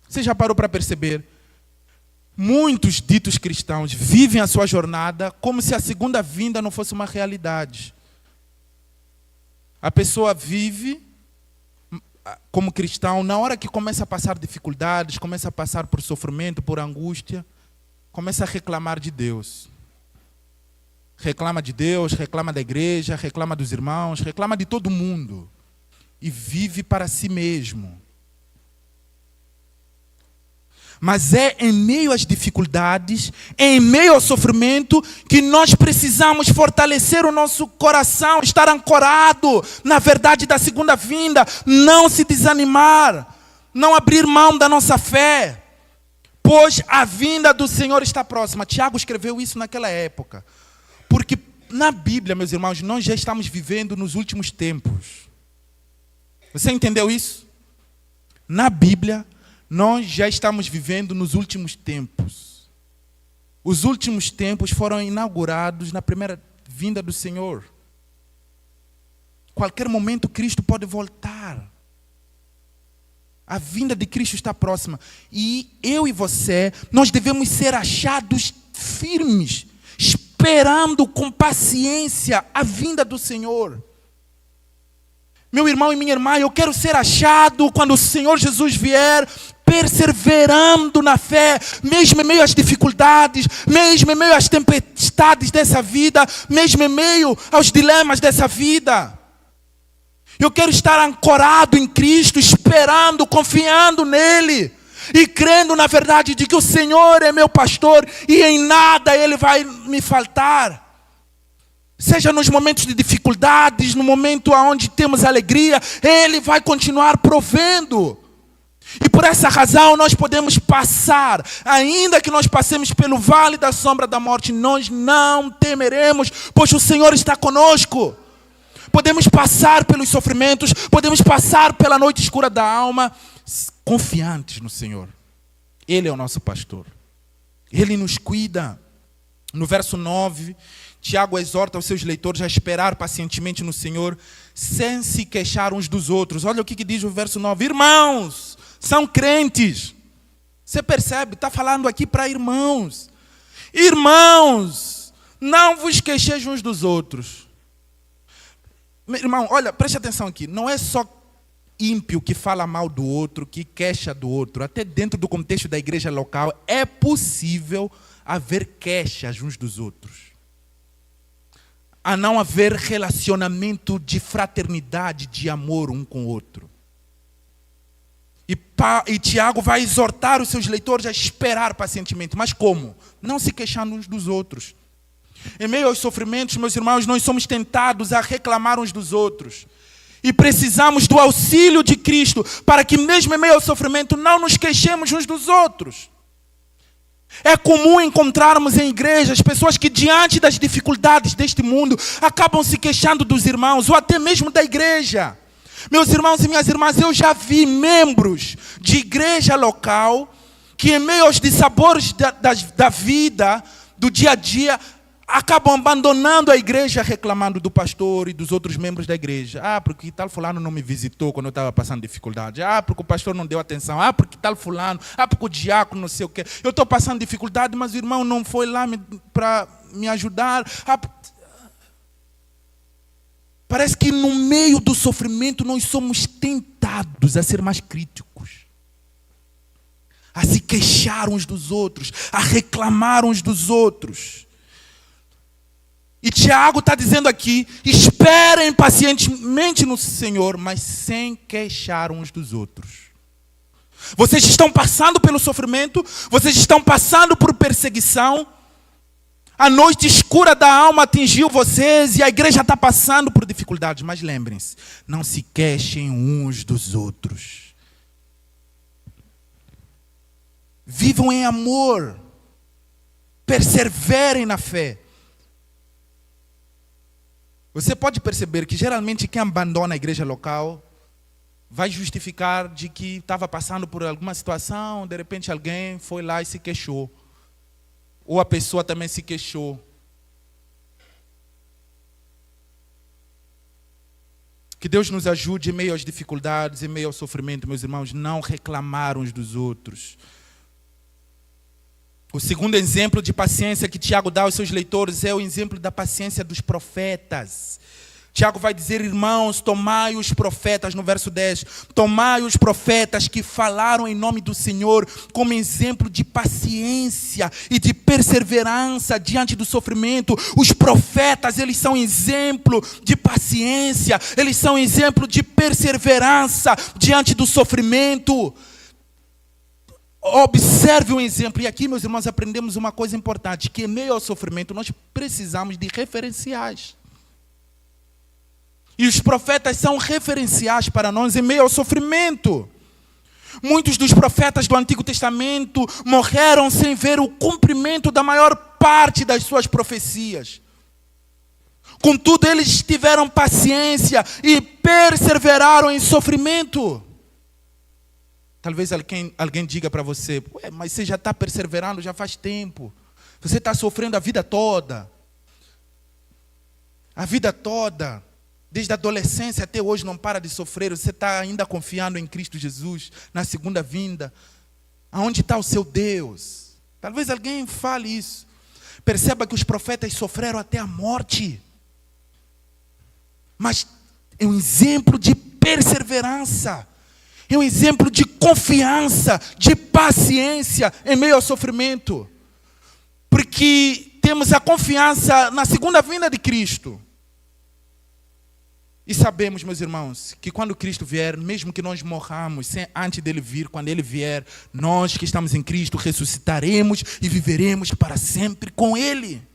Você já parou para perceber? Muitos ditos cristãos vivem a sua jornada como se a segunda vinda não fosse uma realidade. A pessoa vive como cristão, na hora que começa a passar dificuldades, começa a passar por sofrimento, por angústia, começa a reclamar de Deus. Reclama de Deus, reclama da igreja, reclama dos irmãos, reclama de todo mundo. E vive para si mesmo. Mas é em meio às dificuldades, em meio ao sofrimento, que nós precisamos fortalecer o nosso coração, estar ancorado na verdade da segunda vinda, não se desanimar, não abrir mão da nossa fé, pois a vinda do Senhor está próxima. Tiago escreveu isso naquela época, porque na Bíblia, meus irmãos, nós já estamos vivendo nos últimos tempos. Você entendeu isso? Na Bíblia, nós já estamos vivendo nos últimos tempos. Os últimos tempos foram inaugurados na primeira vinda do Senhor. Qualquer momento Cristo pode voltar. A vinda de Cristo está próxima. E eu e você, nós devemos ser achados firmes, esperando com paciência a vinda do Senhor. Meu irmão e minha irmã, eu quero ser achado quando o Senhor Jesus vier, perseverando na fé, mesmo em meio às dificuldades, mesmo em meio às tempestades dessa vida, mesmo em meio aos dilemas dessa vida. Eu quero estar ancorado em Cristo, esperando, confiando nele e crendo na verdade de que o Senhor é meu pastor e em nada Ele vai me faltar. Seja nos momentos de dificuldades, no momento onde temos alegria, Ele vai continuar provendo. E por essa razão nós podemos passar, ainda que nós passemos pelo vale da sombra da morte, nós não temeremos, pois o Senhor está conosco. Podemos passar pelos sofrimentos, podemos passar pela noite escura da alma, confiantes no Senhor. Ele é o nosso pastor. Ele nos cuida. No verso 9, Tiago exorta os seus leitores a esperar pacientemente no Senhor, sem se queixar uns dos outros. Olha o que diz o verso 9. Irmãos, são crentes. Você percebe? Está falando aqui para irmãos. Irmãos, não vos queixeis uns dos outros. Meu irmão, olha, preste atenção aqui. Não é só ímpio que fala mal do outro, que queixa do outro. Até dentro do contexto da igreja local, é possível haver queixas uns dos outros. A não haver relacionamento de fraternidade, de amor um com o outro. E Tiago vai exortar os seus leitores a esperar pacientemente. Mas como? Não se queixando uns dos outros. Em meio aos sofrimentos, meus irmãos, nós somos tentados a reclamar uns dos outros. E precisamos do auxílio de Cristo para que mesmo em meio ao sofrimento não nos queixemos uns dos outros. É comum encontrarmos em igrejas pessoas que diante das dificuldades deste mundo acabam se queixando dos irmãos ou até mesmo da igreja. Meus irmãos e minhas irmãs, eu já vi membros de igreja local que, em meio aos dissabores da vida, do dia a dia, acabam abandonando a igreja, reclamando do pastor e dos outros membros da igreja. Porque tal fulano não me visitou quando eu estava passando dificuldade. Porque o pastor não deu atenção. Porque tal fulano. Porque o diácono não sei o quê. Eu estou passando dificuldade, mas o irmão não foi lá para me ajudar. Parece que no meio do sofrimento nós somos tentados a ser mais críticos, a se queixar uns dos outros, a reclamar uns dos outros. E Tiago está dizendo aqui: esperem pacientemente no Senhor, mas sem queixar uns dos outros. Vocês estão passando pelo sofrimento, vocês estão passando por perseguição, a noite escura da alma atingiu vocês e a igreja está passando por dificuldades. Mas lembrem-se, não se queixem uns dos outros. Vivam em amor, perseverem na fé. Você pode perceber que geralmente quem abandona a igreja local vai justificar de que estava passando por alguma situação, de repente alguém foi lá e se queixou. Ou a pessoa também se queixou. Que Deus nos ajude em meio às dificuldades, em meio ao sofrimento, meus irmãos, não reclamar uns dos outros. O segundo exemplo de paciência que Tiago dá aos seus leitores é o exemplo da paciência dos profetas. Tiago vai dizer: irmãos, tomai os profetas, no verso 10, tomai os profetas que falaram em nome do Senhor como exemplo de paciência e de perseverança diante do sofrimento. Os profetas, eles são exemplo de paciência, eles são exemplo de perseverança diante do sofrimento. Observe um exemplo, e aqui, meus irmãos, aprendemos uma coisa importante, que em meio ao sofrimento nós precisamos de referenciais. E os profetas são referenciais para nós em meio ao sofrimento. Muitos dos profetas do Antigo Testamento morreram sem ver o cumprimento da maior parte das suas profecias. Contudo, eles tiveram paciência e perseveraram em sofrimento. Talvez alguém diga para você: mas você já está perseverando já faz tempo. Você está sofrendo a vida toda. A vida toda. Desde a adolescência até hoje não para de sofrer. Você está ainda confiando em Cristo Jesus, na segunda vinda. Aonde está o seu Deus? Talvez alguém fale isso. Perceba que os profetas sofreram até a morte. Mas é um exemplo de perseverança. É um exemplo de confiança, de paciência em meio ao sofrimento. Porque temos a confiança na segunda vinda de Cristo. E sabemos, meus irmãos, que quando Cristo vier, mesmo que nós morramos antes dele vir, quando ele vier, nós que estamos em Cristo ressuscitaremos e viveremos para sempre com ele.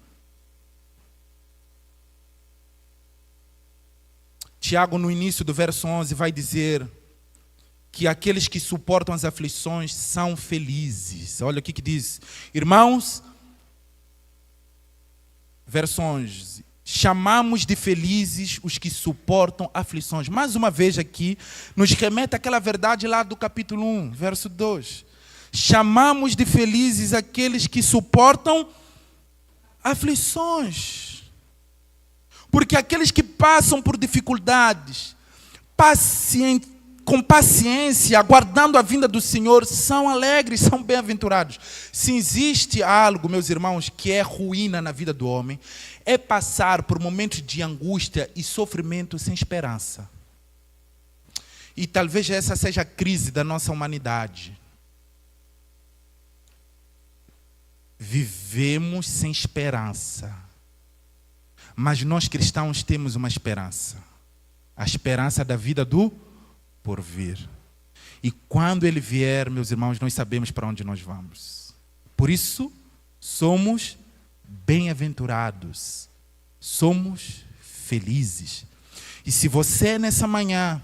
Tiago, no início do verso 11, vai dizer que aqueles que suportam as aflições são felizes. Olha o que diz: irmãos, verso 11, chamamos de felizes os que suportam aflições. Mais uma vez aqui, nos remete àquela verdade lá do capítulo 1, verso 2. Chamamos de felizes aqueles que suportam aflições. Porque aqueles que passam por dificuldades, com paciência, aguardando a vinda do Senhor, são alegres, são bem-aventurados. Se existe algo, meus irmãos, que é ruína na vida do homem, é passar por momentos de angústia e sofrimento sem esperança. E talvez essa seja a crise da nossa humanidade. Vivemos sem esperança. Mas nós cristãos temos uma esperança. A esperança da vida do por vir. E quando ele vier, meus irmãos, nós sabemos para onde nós vamos. Por isso, somos bem-aventurados. Somos felizes. E se você nessa manhã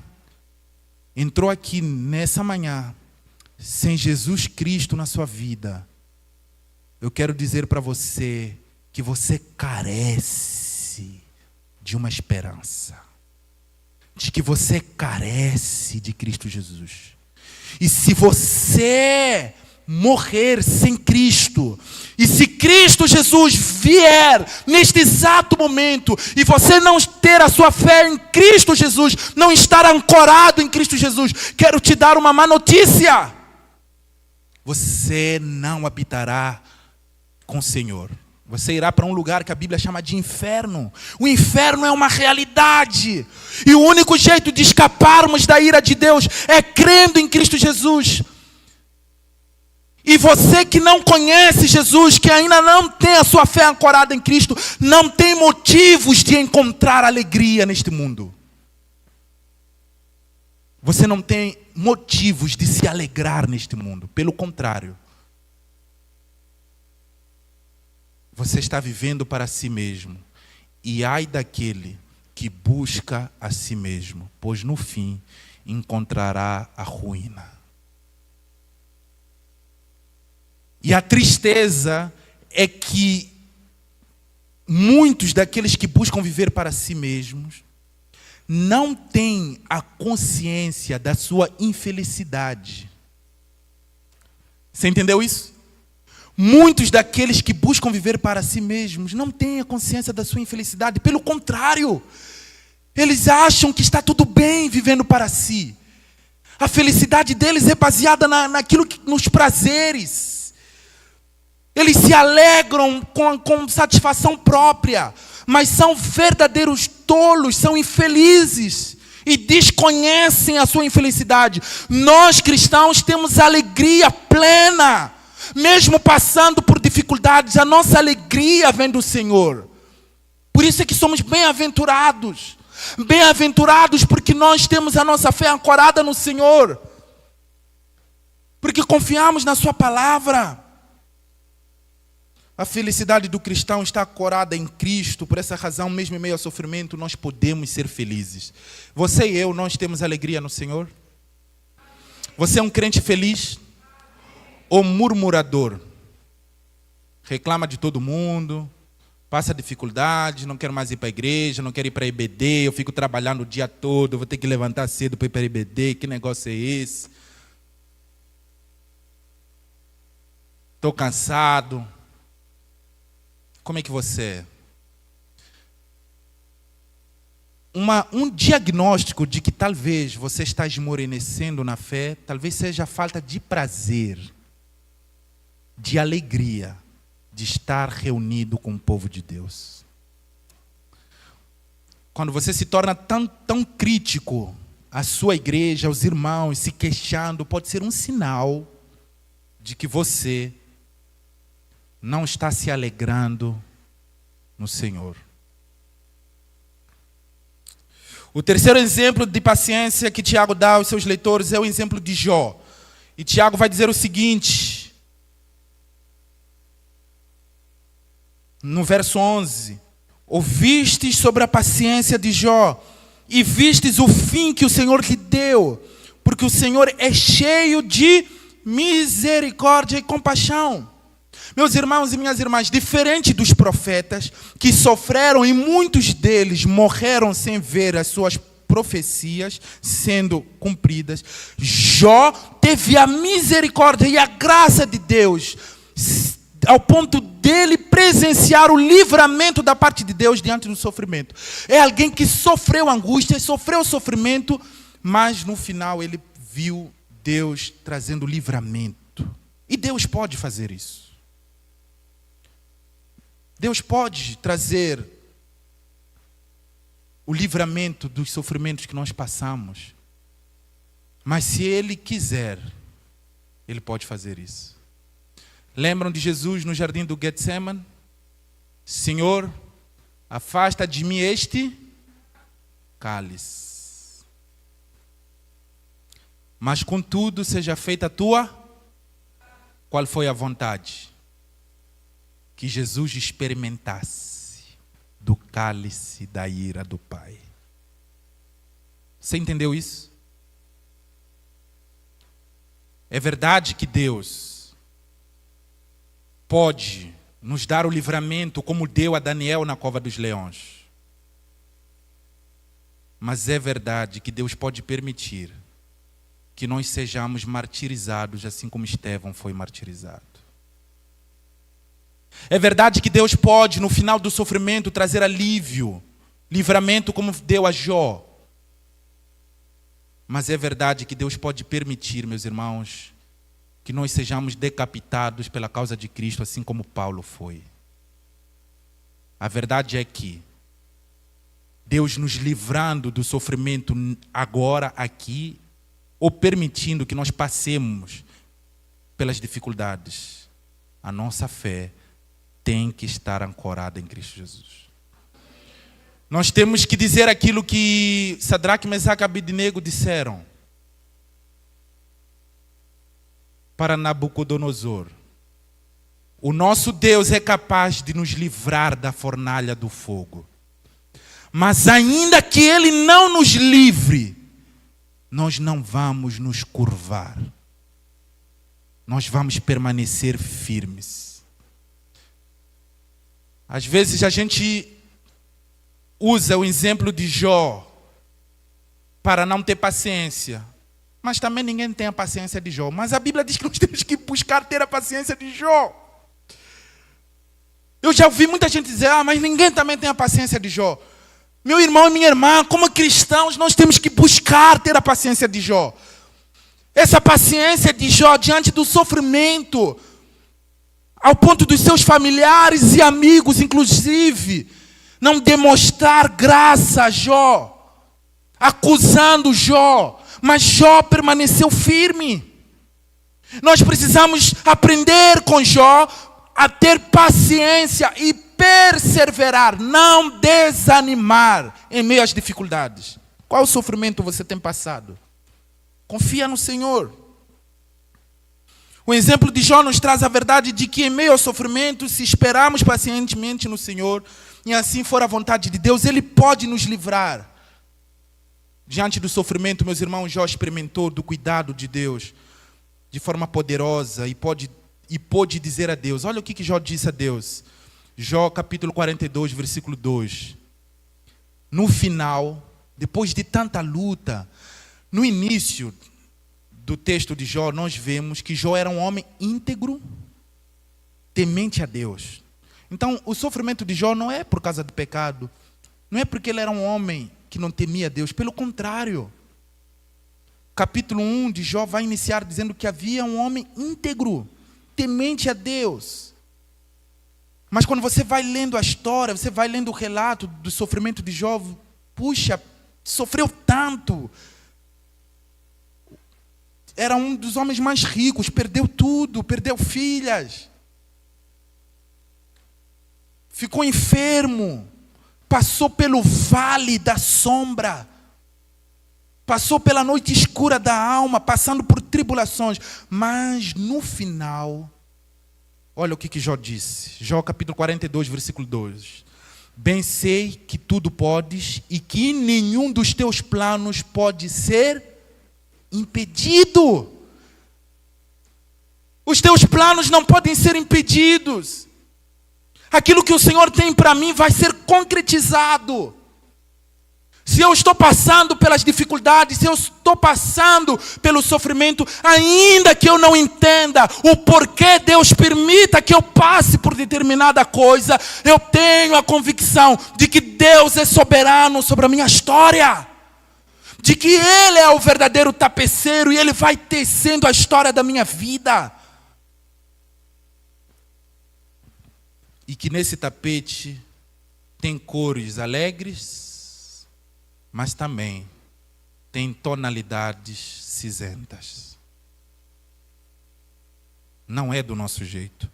entrou aqui nessa manhã sem Jesus Cristo na sua vida, eu quero dizer para você que você carece de uma esperança. de que você carece de Cristo Jesus. E se você morrer sem Cristo, e se Cristo Jesus vier neste exato momento, e você não ter a sua fé em Cristo Jesus, não estar ancorado em Cristo Jesus, quero te dar uma má notícia: você não habitará com o Senhor. Você irá para um lugar que a Bíblia chama de inferno. O inferno é uma realidade. E o único jeito de escaparmos da ira de Deus é crendo em Cristo Jesus. E você que não conhece Jesus, que ainda não tem a sua fé ancorada em Cristo, não tem motivos de encontrar alegria neste mundo. Você não tem motivos de se alegrar neste mundo. Pelo contrário. Você está vivendo para si mesmo. E ai daquele que busca a si mesmo, pois no fim encontrará a ruína. E a tristeza é que muitos daqueles que buscam viver para si mesmos não têm a consciência da sua infelicidade. Você entendeu isso? Muitos daqueles que buscam viver para si mesmos não têm a consciência da sua infelicidade. Pelo contrário, eles acham que está tudo bem vivendo para si. A felicidade deles é baseada nos prazeres. Eles se alegram com satisfação própria, mas são verdadeiros tolos, são infelizes e desconhecem a sua infelicidade. Nós cristãos temos alegria plena. Mesmo passando por dificuldades, a nossa alegria vem do Senhor. Por isso é que somos bem-aventurados. Bem-aventurados porque nós temos a nossa fé ancorada no Senhor. Porque confiamos na sua palavra. A felicidade do cristão está ancorada em Cristo. Por essa razão, mesmo em meio ao sofrimento, nós podemos ser felizes. Você e eu, nós temos alegria no Senhor? Você é um crente feliz? Ou murmurador? Reclama de todo mundo, passa dificuldade, não quero mais ir para a igreja, não quero ir para a IBD, eu fico trabalhando o dia todo, eu vou ter que levantar cedo para ir para a IBD, que negócio é esse? Estou cansado. Como é que você é? Um diagnóstico de que talvez você está esmorecendo na fé, talvez seja a falta de prazer, de alegria, de estar reunido com o povo de Deus. Quando você se torna tão crítico à sua igreja, aos irmãos, se queixando, pode ser um sinal de que você não está se alegrando no Senhor. O terceiro exemplo de paciência que Tiago dá aos seus leitores é o exemplo de Jó. E Tiago vai dizer o seguinte, no verso 11: ouvistes sobre a paciência de Jó, e vistes o fim que o Senhor lhe deu, porque o Senhor é cheio de misericórdia e compaixão. Meus irmãos e minhas irmãs, diferente dos profetas que sofreram e muitos deles morreram sem ver as suas profecias sendo cumpridas, Jó teve a misericórdia e a graça de Deus ao ponto dele presenciar o livramento da parte de Deus diante do sofrimento. É alguém que sofreu angústia, sofreu sofrimento, mas no final ele viu Deus trazendo livramento. E Deus pode fazer isso. Deus pode trazer o livramento dos sofrimentos que nós passamos. Mas se Ele quiser, Ele pode fazer isso. Lembram de Jesus no jardim do Getsemane? Senhor, afasta de mim este cálice. Mas contudo seja feita a tua. Qual foi a vontade? Que Jesus experimentasse do cálice da ira do Pai. Você entendeu isso? É verdade que Deus pode nos dar o livramento como deu a Daniel na cova dos leões. Mas é verdade que Deus pode permitir que nós sejamos martirizados, assim como Estevão foi martirizado. É verdade que Deus pode, no final do sofrimento, trazer alívio, livramento, como deu a Jó. Mas é verdade que Deus pode permitir, meus irmãos, que nós sejamos decapitados pela causa de Cristo, assim como Paulo foi. A verdade é que Deus nos livrando do sofrimento agora, aqui, ou permitindo que nós passemos pelas dificuldades, a nossa fé tem que estar ancorada em Cristo Jesus. Nós temos que dizer aquilo que Sadraque, Mesaque e Abednego disseram para Nabucodonosor. O nosso Deus é capaz de nos livrar da fornalha do fogo. Mas ainda que Ele não nos livre, nós não vamos nos curvar. Nós vamos permanecer firmes. Às vezes a gente usa o exemplo de Jó para não ter paciência. Mas também ninguém tem a paciência de Jó. Mas a Bíblia diz que nós temos que buscar ter a paciência de Jó. Eu já ouvi muita gente dizer, mas ninguém também tem a paciência de Jó. Meu irmão e minha irmã, como cristãos, nós temos que buscar ter a paciência de Jó. Essa paciência de Jó diante do sofrimento, ao ponto dos seus familiares e amigos, inclusive, não demonstrar graça a Jó, acusando Jó, mas Jó permaneceu firme. Nós precisamos aprender com Jó a ter paciência e perseverar, não desanimar em meio às dificuldades. Qual sofrimento você tem passado? Confia no Senhor. O exemplo de Jó nos traz a verdade de que em meio ao sofrimento, se esperarmos pacientemente no Senhor, e assim for a vontade de Deus, Ele pode nos livrar. Diante do sofrimento, meus irmãos, Jó experimentou do cuidado de Deus de forma poderosa e pôde dizer a Deus. Olha o que Jó disse a Deus. Jó capítulo 42, versículo 2. No final, depois de tanta luta, no início do texto de Jó, nós vemos que Jó era um homem íntegro, temente a Deus. Então, o sofrimento de Jó não é por causa do pecado, não é porque ele era um homem que não temia a Deus, pelo contrário. Capítulo 1 de Jó vai iniciar dizendo que havia um homem íntegro, temente a Deus. Mas quando você vai lendo a história, você vai lendo o relato do sofrimento de Jó, puxa, sofreu tanto. Era um dos homens mais ricos, perdeu tudo, perdeu filhas. Ficou enfermo, passou pelo vale da sombra, passou pela noite escura da alma, passando por tribulações. Mas no final, olha o que Jó disse. Jó capítulo 42, versículo 2. Bem sei que tudo podes e que nenhum dos teus planos pode ser impedido. Os teus planos não podem ser impedidos. Aquilo que o Senhor tem para mim vai ser concretizado. Se eu estou passando pelas dificuldades, se eu estou passando pelo sofrimento, ainda que eu não entenda o porquê Deus permita que eu passe por determinada coisa, eu tenho a convicção de que Deus é soberano sobre a minha história. De que Ele é o verdadeiro tapeceiro e Ele vai tecendo a história da minha vida. E que nesse tapete tem cores alegres, mas também tem tonalidades cinzentas. Não é do nosso jeito.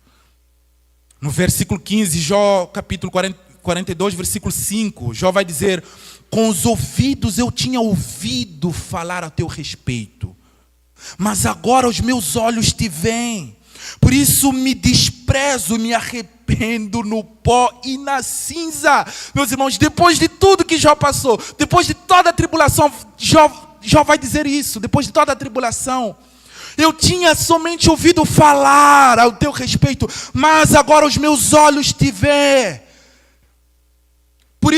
No versículo 15, Jó, capítulo 42, versículo 5, Jó vai dizer: com os ouvidos eu tinha ouvido falar a teu respeito, mas agora os meus olhos te veem. Por isso me desprezo, me arrependo no pó e na cinza. Meus irmãos, depois de tudo que Jó passou, depois de toda a tribulação, Jó vai dizer isso, depois de toda a tribulação. Eu tinha somente ouvido falar ao teu respeito, mas agora os meus olhos te veem. Por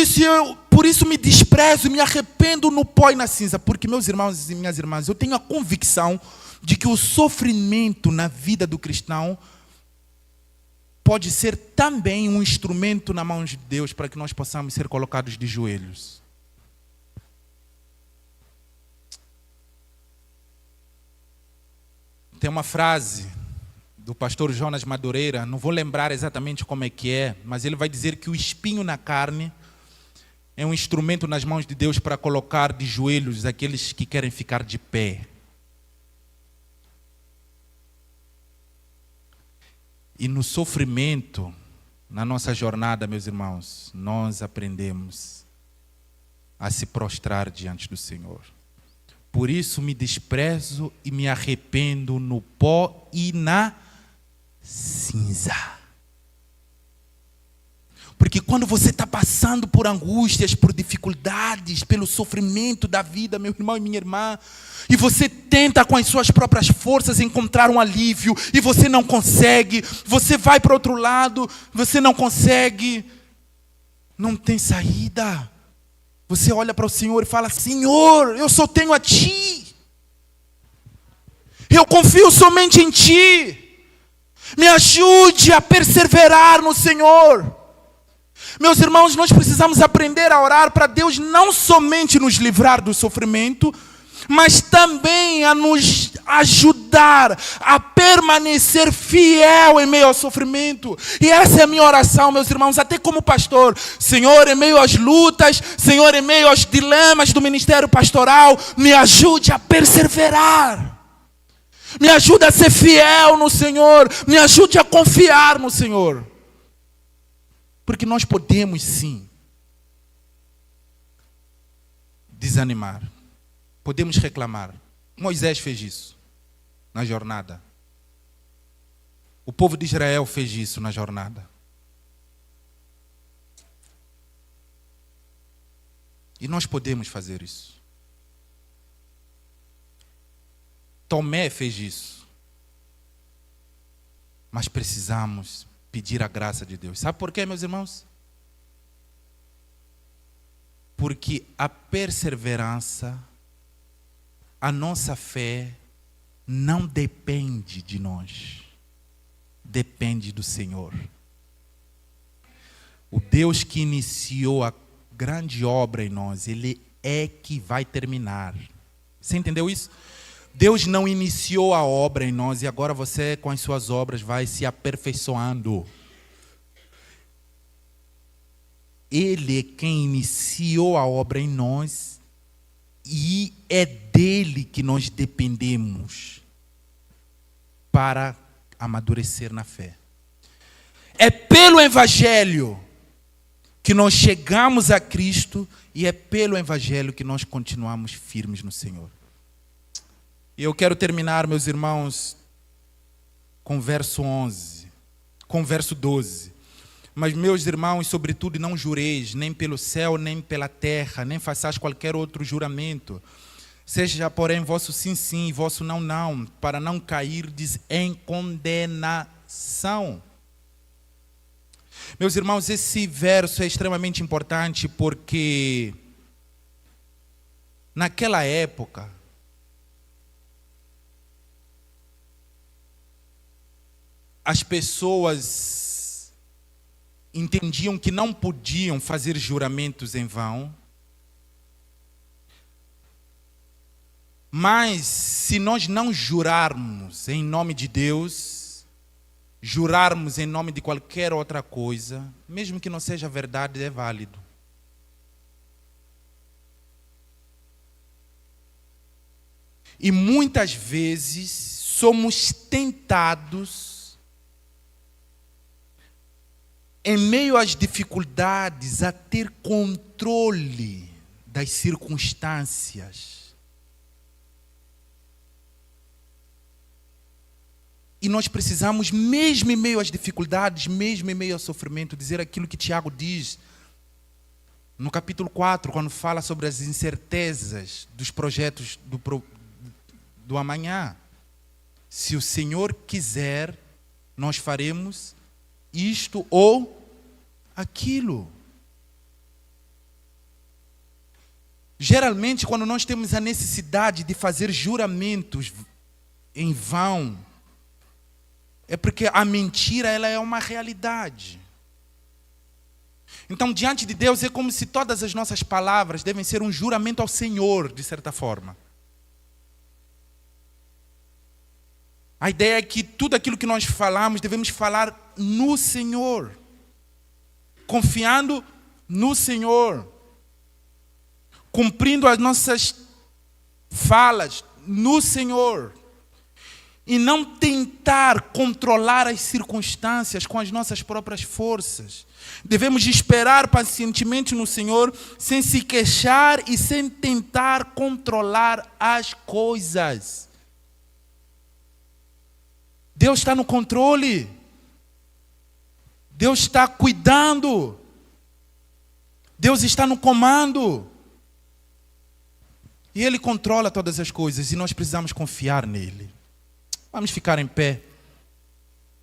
por isso me desprezo, me arrependo no pó e na cinza. Porque, meus irmãos e minhas irmãs, eu tenho a convicção de que o sofrimento na vida do cristão pode ser também um instrumento na mão de Deus para que nós possamos ser colocados de joelhos. Tem uma frase do pastor Jonas Madureira, não vou lembrar exatamente como é que é, mas ele vai dizer que o espinho na carne é um instrumento nas mãos de Deus para colocar de joelhos aqueles que querem ficar de pé. E no sofrimento, na nossa jornada, meus irmãos, nós aprendemos a se prostrar diante do Senhor. Por isso me desprezo e me arrependo no pó e na cinza. Porque quando você está passando por angústias, por dificuldades, pelo sofrimento da vida, meu irmão e minha irmã, e você tenta com as suas próprias forças encontrar um alívio, e você não consegue, você vai para o outro lado, você não consegue, não tem saída. Você olha para o Senhor e fala: Senhor, eu só tenho a Ti. Eu confio somente em Ti. Me ajude a perseverar no Senhor. Meus irmãos, nós precisamos aprender a orar para Deus não somente nos livrar do sofrimento, mas também a nos ajudar a permanecer fiel em meio ao sofrimento. E essa é a minha oração, meus irmãos, até como pastor. Senhor, em meio às lutas, Senhor, em meio aos dilemas do ministério pastoral, me ajude a perseverar. Me ajude a ser fiel no Senhor. Me ajude a confiar no Senhor. Porque nós podemos sim desanimar. Podemos reclamar. Moisés fez isso na jornada. O povo de Israel fez isso na jornada. E nós podemos fazer isso. Tomé fez isso. Mas precisamos pedir a graça de Deus. Sabe por quê, meus irmãos? Porque a perseverança, a nossa fé, não depende de nós. Depende do Senhor. O Deus que iniciou a grande obra em nós, Ele é que vai terminar. Você entendeu isso? Deus não iniciou a obra em nós e agora você, com as suas obras, vai se aperfeiçoando. Ele é quem iniciou a obra em nós e é dele que nós dependemos para amadurecer na fé. É pelo Evangelho que nós chegamos a Cristo e é pelo Evangelho que nós continuamos firmes no Senhor. E eu quero terminar, meus irmãos, com verso 11, com verso 12. Mas, meus irmãos, sobretudo, não jureis, nem pelo céu, nem pela terra, nem façais qualquer outro juramento. Seja, porém, vosso sim, sim, e vosso não, não, para não cairdes em condenação. Meus irmãos, esse verso é extremamente importante porque naquela época, as pessoas entendiam que não podiam fazer juramentos em vão, mas se nós não jurarmos em nome de Deus, jurarmos em nome de qualquer outra coisa, mesmo que não seja verdade, é válido. E muitas vezes somos tentados, em meio às dificuldades, a ter controle das circunstâncias. E nós precisamos, mesmo em meio às dificuldades, mesmo em meio ao sofrimento, dizer aquilo que Tiago diz no capítulo 4, quando fala sobre as incertezas dos projetos do amanhã. Se o Senhor quiser, nós faremos isto ou aquilo. Geralmente, quando nós temos a necessidade de fazer juramentos em vão, é porque a mentira ela é uma realidade. Então, diante de Deus, é como se todas as nossas palavras devem ser um juramento ao Senhor, de certa forma. A ideia é que tudo aquilo que nós falamos, devemos falar no Senhor, confiando no Senhor, cumprindo as nossas falas no Senhor, e não tentar controlar as circunstâncias com as nossas próprias forças. Devemos esperar pacientemente no Senhor, sem se queixar e sem tentar controlar as coisas. Deus está no controle. Deus está cuidando. Deus está no comando. E Ele controla todas as coisas e nós precisamos confiar nele. Vamos ficar em pé.